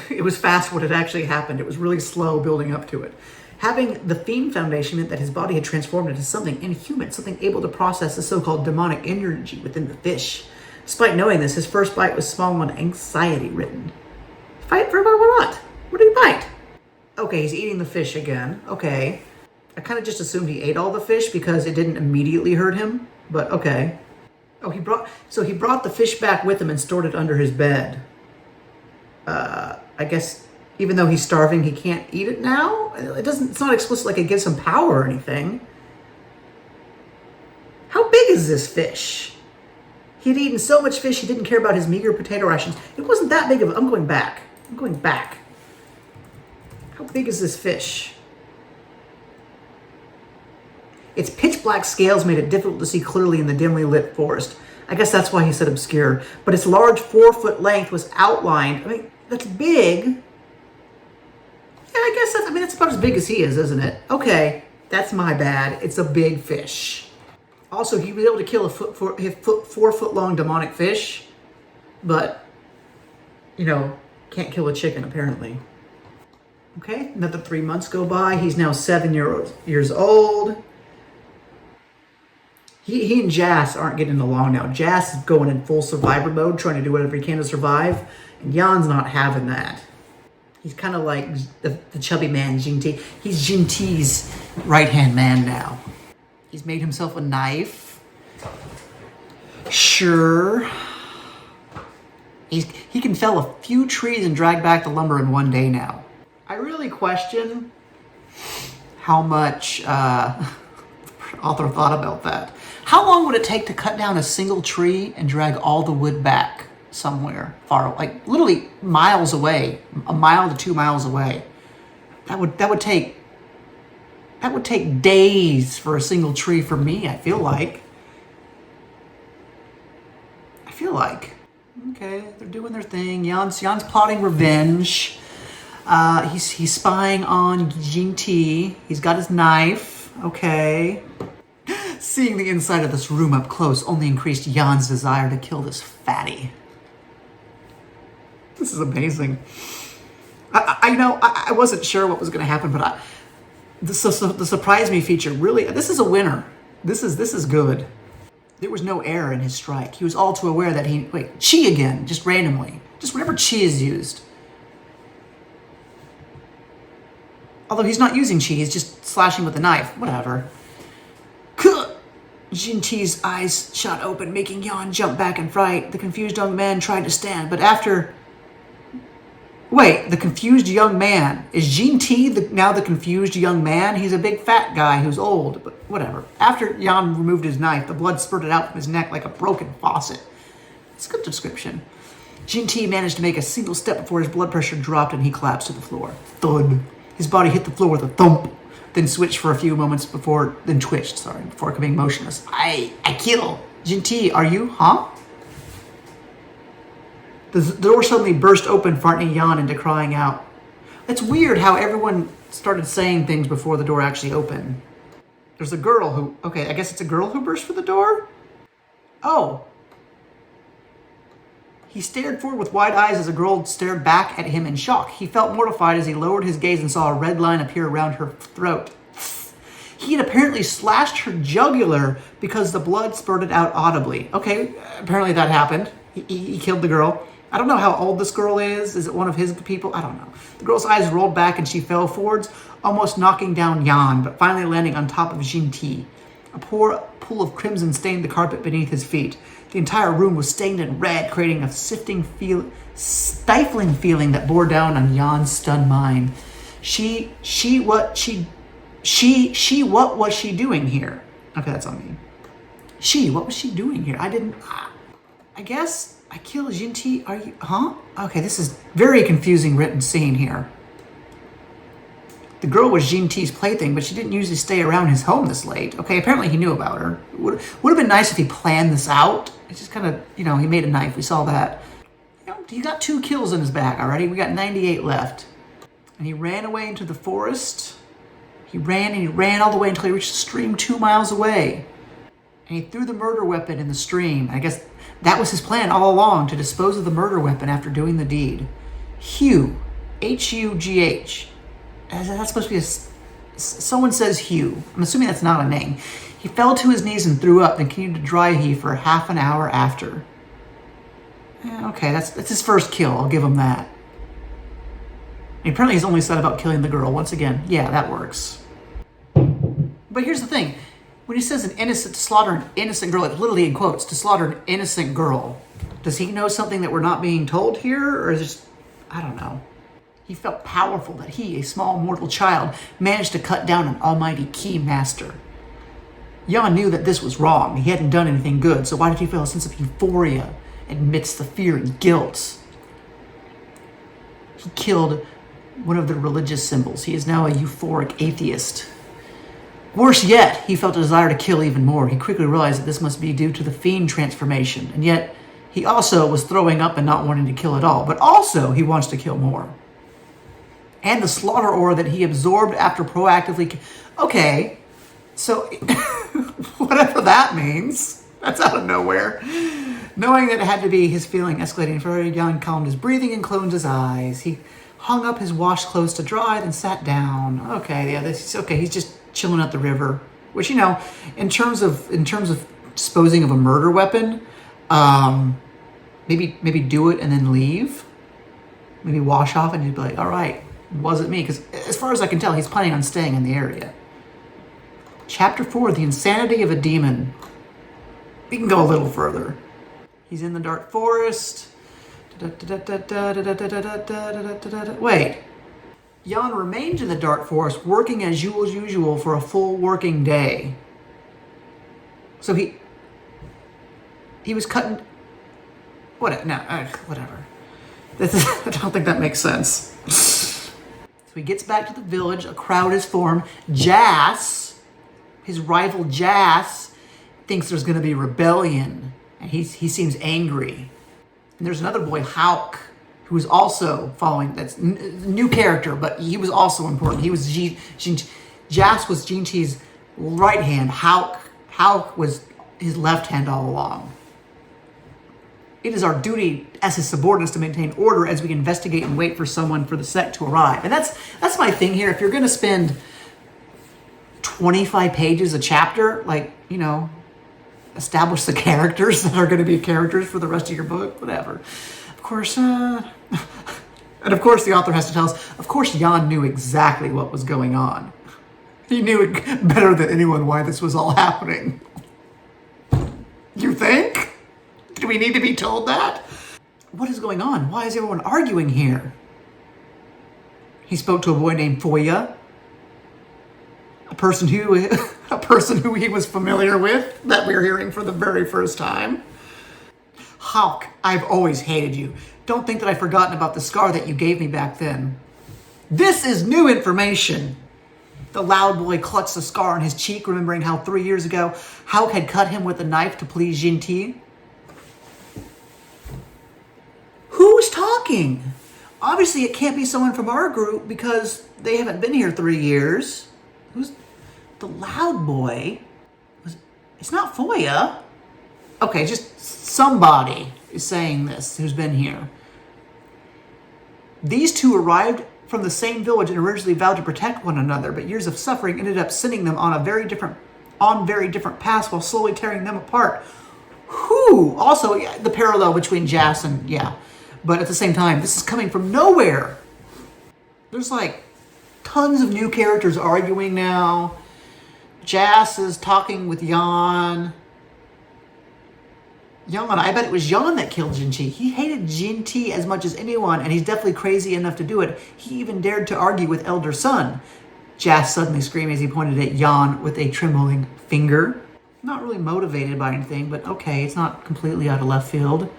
It was fast when it actually happened. It was really slow building up to it. Having the fiend foundation meant that his body had transformed into something inhuman, something able to process the so-called demonic energy within the fish. Despite knowing this, his first bite was small and anxiety-ridden. Fight for what? What did he bite? Okay, he's eating the fish again. Okay. I kind of just assumed he ate all the fish because it didn't immediately hurt him, but okay. Oh, he brought the fish back with him and stored it under his bed. I guess even though he's starving, he can't eat it now? It's not explicit like it gives him power or anything. How big is this fish? He had eaten so much fish he didn't care about his meager potato rations. It wasn't that big of I'm going back. How big is this fish? Its pitch black scales made it difficult to see clearly in the dimly lit forest. I guess that's why he said obscure. But its large 4-foot length was outlined. I mean, that's big. Yeah, I guess that's about as big as he is, isn't it? Okay, that's my bad. It's a big fish. Also, he was able to kill a 4-foot long demonic fish, but, can't kill a chicken, apparently. Okay, another 3 months go by. He's now 7 years old. He and Jas aren't getting along now. Jas is going in full survivor mode, trying to do whatever he can to survive, and Jan's not having that. He's kind of like the chubby man, Jin-T. He's Jin-T's right-hand man now. He's made himself a knife. Sure. He can fell a few trees and drag back the lumber in one day now. I really question how much the author thought about that. How long would it take to cut down a single tree and drag all the wood back somewhere far, like literally miles away, 1 mile to 2 miles away? That would take days for a single tree for me, I feel like. Okay, they're doing their thing. Jan's plotting revenge. He's spying on Jin-T. He's got his knife. Okay. Seeing the inside of this room up close only increased Jan's desire to kill this fatty. This is amazing. I wasn't sure what was going to happen, but the surprise me feature really, this is a winner. This is good. There was no error in his strike. He was all too aware that chi again, just randomly. Just whenever chi is used. Although he's not using chi, he's just slashing with a knife. Whatever. Jin-T's eyes shot open, making Jan jump back in fright. The confused young man tried to stand, but after... Wait, the confused young man. Is Jin-T now the confused young man? He's a big fat guy who's old, but whatever. After Jan removed his knife, the blood spurted out from his neck like a broken faucet. It's a good description. Jin-T managed to make a single step before his blood pressure dropped and he collapsed to the floor. Thud. His body hit the floor with a thump, then switched for a few moments before coming motionless. I kill. Jin-T, are you, huh? The door suddenly burst open, frightening Jan into crying out. It's weird how everyone started saying things before the door actually opened. There's a girl who... Okay, I guess it's a girl who burst for the door? Oh. He stared forward with wide eyes as a girl stared back at him in shock. He felt mortified as he lowered his gaze and saw a red line appear around her throat. He had apparently slashed her jugular because the blood spurted out audibly. Okay, apparently that happened. He killed the girl. I don't know how old this girl is. Is it one of his people? I don't know. The girl's eyes rolled back and she fell forwards, almost knocking down Jan, but finally landing on top of Jin-T. A pool of crimson stained the carpet beneath his feet. The entire room was stained in red, creating a stifling feeling that bore down on Jan's stunned mind. She What was she doing here? Okay, that's on me. What was she doing here? I guess I killed Jinti. Are you, huh? Okay, this is very confusing written scene here. The girl was Jinti's plaything, but she didn't usually stay around his home this late. Okay, apparently he knew about her. Would have been nice if he planned this out. It's just kind of, he made a knife. We saw that. He got 2 kills in his bag already. We got 98 left. And he ran away into the forest. He ran all the way until he reached a stream 2 miles away. And he threw the murder weapon in the stream. I guess that was his plan all along, to dispose of the murder weapon after doing the deed. Hugh. H-U-G-H. That's supposed to be someone says Hugh. I'm assuming that's not a name. He fell to his knees and threw up and continued to dry heave for half an hour after. Okay, that's his first kill. I'll give him that. And apparently he's only said about killing the girl. Once again, yeah, that works. But here's the thing. When he says to slaughter an innocent girl, it's literally in quotes, to slaughter an innocent girl. Does he know something that we're not being told here? Or is it just, I don't know. He felt powerful that he, a small mortal child, managed to cut down an almighty key master. Jan knew that this was wrong. He hadn't done anything good, so why did he feel a sense of euphoria amidst the fear and guilt? He killed one of the religious symbols. He is now a euphoric atheist. Worse yet, he felt a desire to kill even more. He quickly realized that this must be due to the fiend transformation, and yet he also was throwing up and not wanting to kill at all, but also he wants to kill more. And the slaughter ore that he absorbed after proactively... Okay, so whatever that means, that's out of nowhere. Knowing that it had to be his feeling escalating further, Jan calmed his breathing and closed his eyes. He hung up his washed clothes to dry, then sat down. Okay, yeah, he's just chilling at the river. Which, in terms of disposing of a murder weapon, maybe do it and then leave. Maybe wash off and you'd be like, all right, wasn't me. Because as far as I can tell, he's planning on staying in the area. Chapter 4, The Insanity of a Demon. We can go a little further. He's in the dark forest. Wait. Jan remained in the dark forest, working as usual for a full working day. So he was cutting... whatever. I don't think that makes sense. So he gets back to the village. A crowd is formed. Jas, his rival Jas, thinks there's going to be rebellion. And he seems angry. And there's another boy, Hauk, who is also following. That's new character, but he was also important. He was Jas was Jinti's right hand. Hauk was his left hand all along. It is our duty as his subordinates to maintain order as we investigate and wait for someone for the sect to arrive. And that's my thing here. If you're going to spend 25 pages a chapter, establish the characters that are going to be characters for the rest of your book, whatever. Of course, and of course the author has to tell us, of course Jan knew exactly what was going on. He knew it better than anyone why this was all happening. You think? Do we need to be told that? What is going on? Why is everyone arguing here? He spoke to a boy named Foya, a person who he was familiar with, that we're hearing for the very first time. Hauk, I've always hated you. Don't think that I've forgotten about the scar that you gave me back then. This is new information. The loud boy clutched the scar on his cheek, remembering how 3 years ago Hauk had cut him with a knife to please Jinti. Who's talking? Obviously, it can't be someone from our group because they haven't been here 3 years. Who's the loud boy? It's not Foya. Okay, just somebody is saying this who's been here. These two arrived from the same village and originally vowed to protect one another, but years of suffering ended up sending them on very different paths while slowly tearing them apart. Who? Also, the parallel between Jas and but at the same time, this is coming from nowhere. There's tons of new characters arguing now. Jas is talking with Jan. I bet it was Jan that killed Jinti. He hated Jinti as much as anyone, and he's definitely crazy enough to do it. He even dared to argue with Elder Sun. Jas suddenly screamed as he pointed at Jan with a trembling finger. Not really motivated by anything, but okay, it's not completely out of left field.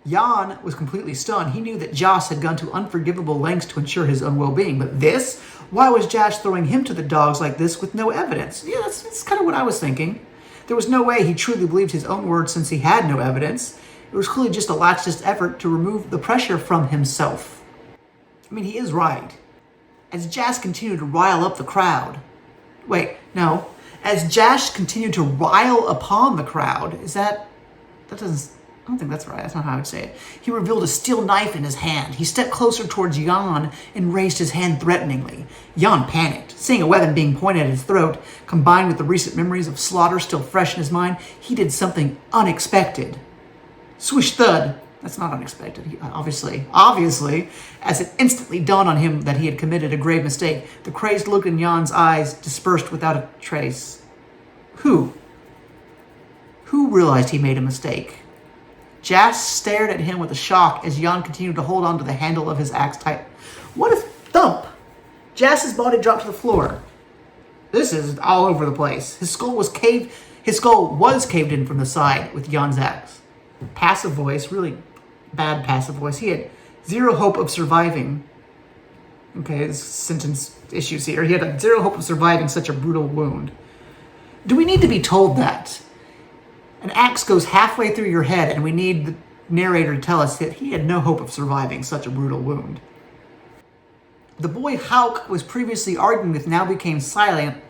Jan was completely stunned. He knew that Jas had gone to unforgivable lengths to ensure his own well-being, but this? Why was Jas throwing him to the dogs like this with no evidence? Yeah, that's kind of what I was thinking. There was no way he truly believed his own words since he had no evidence. It was clearly just a last-ditch effort to remove the pressure from himself. I mean, he is right. As Jas continued to rile up the crowd. Wait, no. As Jas continued to rile upon the crowd, that doesn't, I don't think that's right. That's not how I would say it. He revealed a steel knife in his hand. He stepped closer towards Jan and raised his hand threateningly. Jan panicked. Seeing a weapon being pointed at his throat, combined with the recent memories of slaughter still fresh in his mind, he did something unexpected. Swish thud. That's not unexpected. Obviously, as it instantly dawned on him that he had committed a grave mistake, the crazed look in Jan's eyes dispersed without a trace. Who realized he made a mistake? Jas stared at him with a shock as Jan continued to hold on to the handle of his axe tight. What a thump! Jas's body dropped to the floor. This is all over the place. His skull was caved in from the side with Jan's axe. Passive voice, really bad passive voice. He had zero hope of surviving. Okay, there's sentence issues here. He had zero hope of surviving such a brutal wound. Do we need to be told that? An axe goes halfway through your head, and we need the narrator to tell us that he had no hope of surviving such a brutal wound. The boy Hauk was previously arguing with now became silent,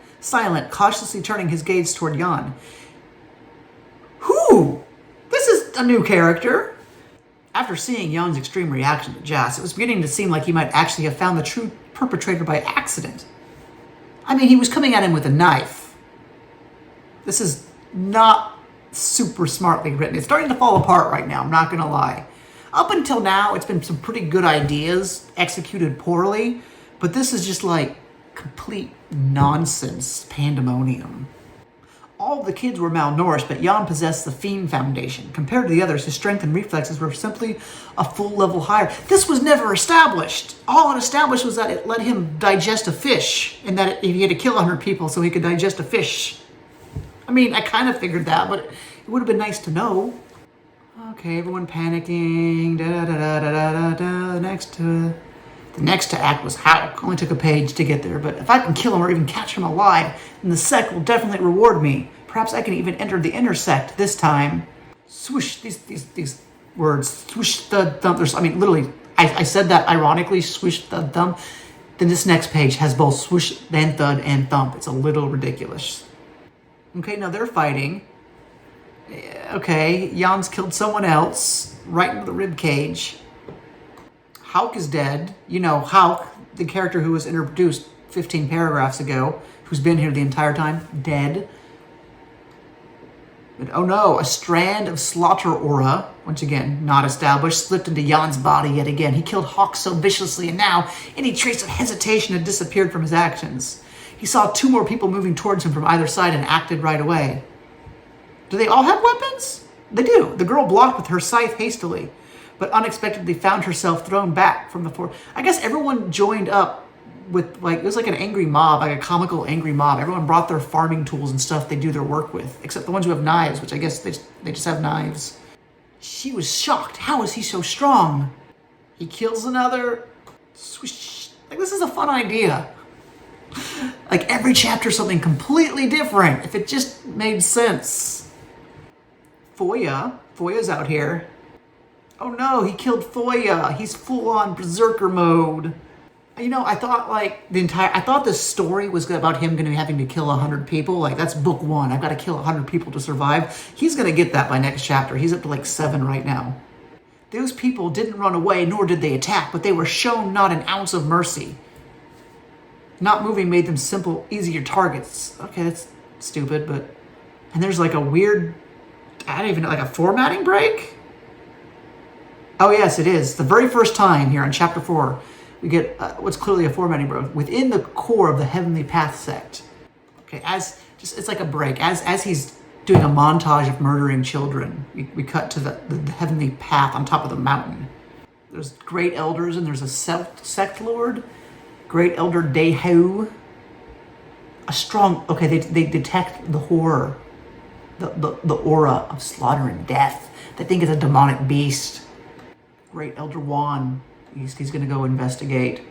cautiously turning his gaze toward Jan. Who? This is a new character. After seeing Jan's extreme reaction to Jas, it was beginning to seem like he might actually have found the true perpetrator by accident. I mean, he was coming at him with a knife. This is not super smartly written. It's starting to fall apart right now, I'm not going to lie. Up until now, it's been some pretty good ideas executed poorly, but this is just like complete nonsense pandemonium. All of the kids were malnourished, but Jan possessed the Fiend Foundation. Compared to the others, his strength and reflexes were simply a full level higher. This was never established. All it established was that it let him digest a fish, and that he had to kill 100 people so he could digest a fish. I mean, I kind of figured that, but it would have been nice to know. Okay, everyone panicking. The next to act was Hauk. Only took a page to get there, but if I can kill him or even catch him alive, then the sect will definitely reward me. Perhaps I can even enter the intersect this time. Swoosh, these words. Swoosh, thud, thump. Literally, I said that ironically, swoosh, thud, thump. Then this next page has both swoosh, then thud, and thump. It's a little ridiculous. Okay, now they're fighting. Okay, Jan's killed someone else right into the rib cage. Hauk is dead. You know, Hauk, the character who was introduced 15 paragraphs ago, who's been here the entire time, dead. But, oh no, a strand of slaughter aura, once again, not established, slipped into Jan's body yet again. He killed Hauk so viciously, and now any trace of hesitation had disappeared from his actions. He saw 2 more people moving towards him from either side and acted right away. Do they all have weapons? They do. The girl blocked with her scythe hastily, but unexpectedly found herself thrown back from the floor. I guess everyone joined up with, it was like an angry mob, like a comical angry mob. Everyone brought their farming tools and stuff they do their work with, except the ones who have knives, which I guess they just have knives. She was shocked. How is he so strong? He kills another. Swish. This is a fun idea. Every chapter something completely different, if it just made sense. Foya's out here. Oh no, he killed Foya. He's full on berserker mode. You know, I thought this story was about him going to be having to kill 100 people. That's book 1. I've got to kill 100 people to survive. He's going to get that by next chapter. He's up to 7 right now. Those people didn't run away, nor did they attack, but they were shown not an ounce of mercy. Not moving made them simple, easier targets. Okay, that's stupid, but... And there's a weird... I don't even know, a formatting break? Oh yes, it is. The very first time here in chapter 4, we get what's clearly a formatting break within the core of the Heavenly Path sect. Okay, it's like a break. As he's doing a montage of murdering children, we cut to the Heavenly Path on top of the mountain. There's great elders and there's a sect lord, Great Elder Deho. a strong, okay, they detect the horror, the aura of slaughter and death. They think it's a demonic beast. Great Elder Juan, he's going to go investigate.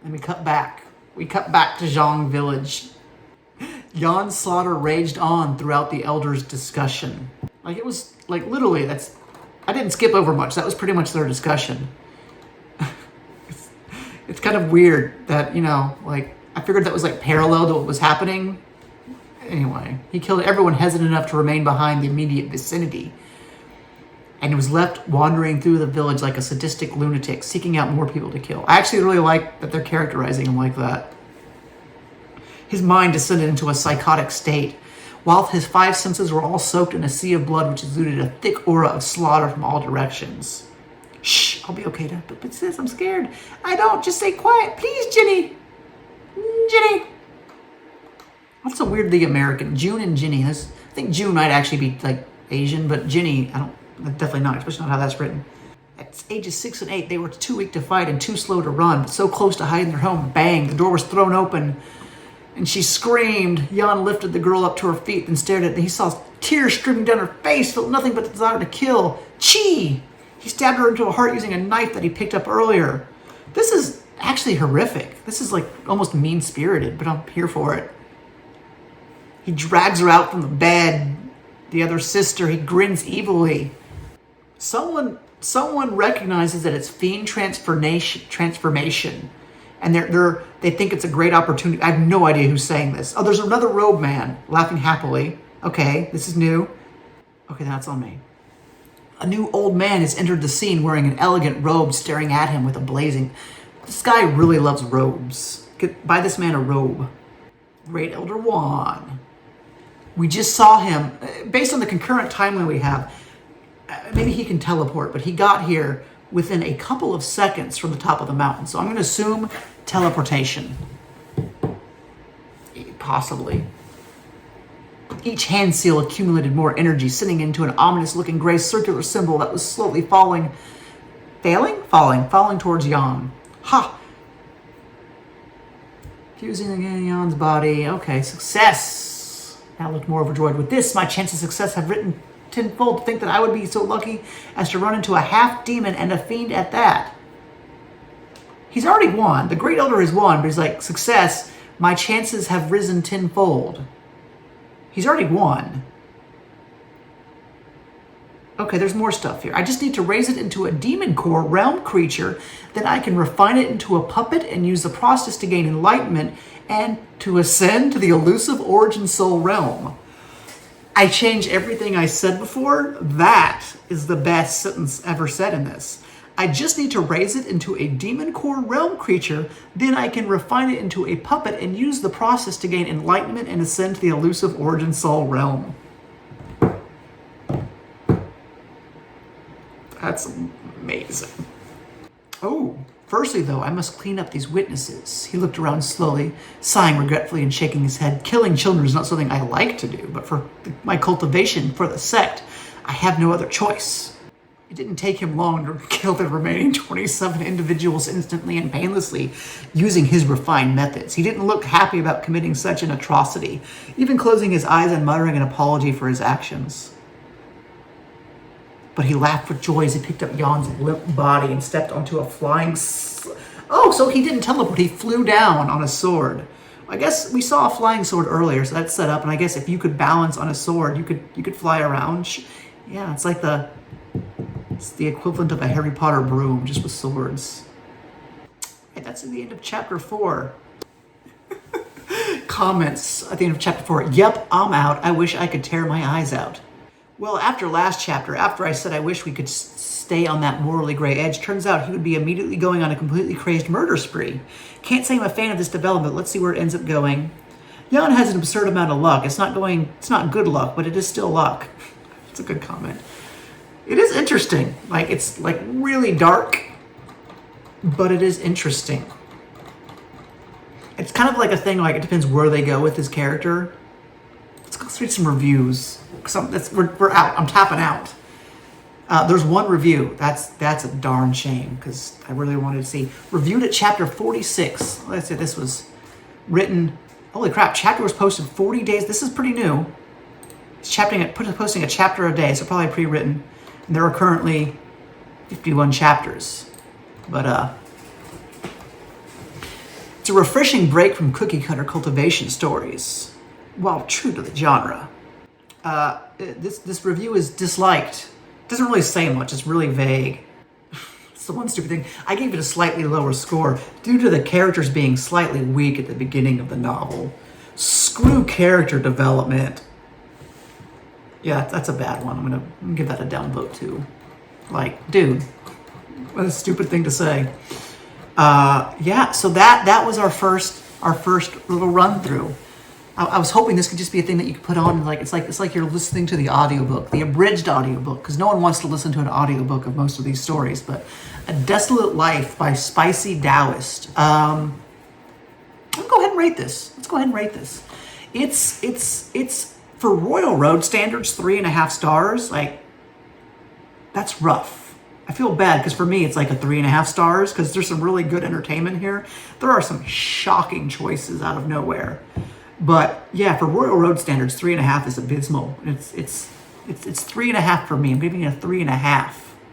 And we cut back to Zhang village. Yan's slaughter raged on throughout the elders' discussion. Like, it was, like, literally, I didn't skip over much. That was pretty much their discussion. It's kind of weird that, like, I figured that was, like, parallel to what was happening. Anyway, he killed everyone hesitant enough to remain behind the immediate vicinity, and was left wandering through the village like a sadistic lunatic, seeking out more people to kill. I actually really like that they're characterizing him like that. His mind descended into a psychotic state, while his 5 senses were all soaked in a sea of blood which exuded a thick aura of slaughter from all directions. Shh, I'll be okay, but sis, I'm scared. I don't, just stay quiet. Please, Ginny. Ginny. That's so weirdly American. June and Ginny. I think June might actually be, like, Asian, but Ginny, definitely not, especially not how that's written. At ages 6 and 8, they were too weak to fight and too slow to run, but so close to hide in their home. Bang, the door was thrown open, and she screamed. Jan lifted the girl up to her feet and stared at her. He saw tears streaming down her face, felt nothing but the desire to kill. Chi! He stabbed her into the heart using a knife that he picked up earlier. This is actually horrific. This is, like, almost mean-spirited, but I'm here for it. He drags her out from the bed. The other sister, he grins evilly. Someone recognizes that it's fiend transformation, and they think it's a great opportunity. I have no idea who's saying this. Oh, there's another robe man laughing happily. Okay, this is new. Okay, that's on me. A new old man has entered the scene wearing an elegant robe, staring at him with a blazing. This guy really loves robes. Buy this man a robe. Great Elder Juan. We just saw him, based on the concurrent timeline we have, maybe he can teleport, but he got here within a couple of seconds from the top of the mountain. So I'm going to assume teleportation. Possibly. Each hand seal accumulated more energy, sending into an ominous-looking gray circular symbol that was slowly falling towards Jan. Ha! Fusing again Jan's body. Okay, success. Now looked more overjoyed. With this, my chance of success have written tenfold. To think that I would be so lucky as to run into a half-demon and a fiend at that. He's already won. The Great Elder has won, but he's like, success, my chances have risen tenfold. He's already won. Okay, there's more stuff here. I just need to raise it into a demon core realm creature. Then I can refine it into a puppet and use the process to gain enlightenment and to ascend to the elusive origin soul realm. I change everything I said before. That is the best sentence ever said in this. I just need to raise it into a demon core realm creature. Then I can refine it into a puppet and use the process to gain enlightenment and ascend to the elusive origin soul realm. That's amazing. Oh, firstly, though, I must clean up these witnesses. He looked around slowly, sighing regretfully and shaking his head. Killing children is not something I like to do, but for my cultivation for the sect, I have no other choice. It didn't take him long to kill the remaining 27 individuals instantly and painlessly using his refined methods. He didn't look happy about committing such an atrocity, even closing his eyes and muttering an apology for his actions. But he laughed with joy as he picked up Jan's limp body and stepped onto a flying... Oh, so he didn't teleport. He flew down on a sword. I guess we saw a flying sword earlier, so that's set up. And I guess if you could balance on a sword, you could fly around. Yeah, it's like it's the equivalent of a Harry Potter broom, just with swords. Hey, that's the end of chapter 4. Comments at the end of chapter 4. Yep, I'm out. I wish I could tear my eyes out. Well, after last chapter, after I said I wish we could stay on that morally gray edge, turns out he would be immediately going on a completely crazed murder spree. Can't say I'm a fan of this development. Let's see where it ends up going. Jan has an absurd amount of luck. It's not good luck, but it is still luck. It's a good comment. It is interesting. Like, it's like really dark, but it is interesting. It's kind of like a thing, like it depends where they go with his character. Let's go read some reviews. We're out. I'm tapping out. There's one review. That's a darn shame because I really wanted to see. Reviewed at chapter 46. Let's say this was written Holy crap, chapter was posted 40 days. This is pretty new. It's posting a chapter a day, so probably pre-written. And there are currently 51 chapters. But it's a refreshing break from cookie-cutter cultivation stories, while true to the genre. This review is disliked. It doesn't really say much. It's really vague. It's the one stupid thing. I gave it a slightly lower score due to the characters being slightly weak at the beginning of the novel. Screw character development. Yeah, that's a bad one. I'm gonna give that a downvote too. Like, dude, what a stupid thing to say. Yeah, so that was our first little run through. I was hoping this could just be a thing that you could put on, like it's like you're listening to the audiobook, the abridged audiobook, because no one wants to listen to an audiobook of most of these stories. But A Desolate Life by Spicy Taoist. Let's go ahead and rate this. It's for Royal Road standards, 3.5 stars. Like, that's rough. I feel bad because for me it's like a 3.5 stars because there's some really good entertainment here. There are some shocking choices out of nowhere. But yeah, for Royal Road standards, 3.5 is abysmal. It's 3.5 for me. I'm giving it a 3.5.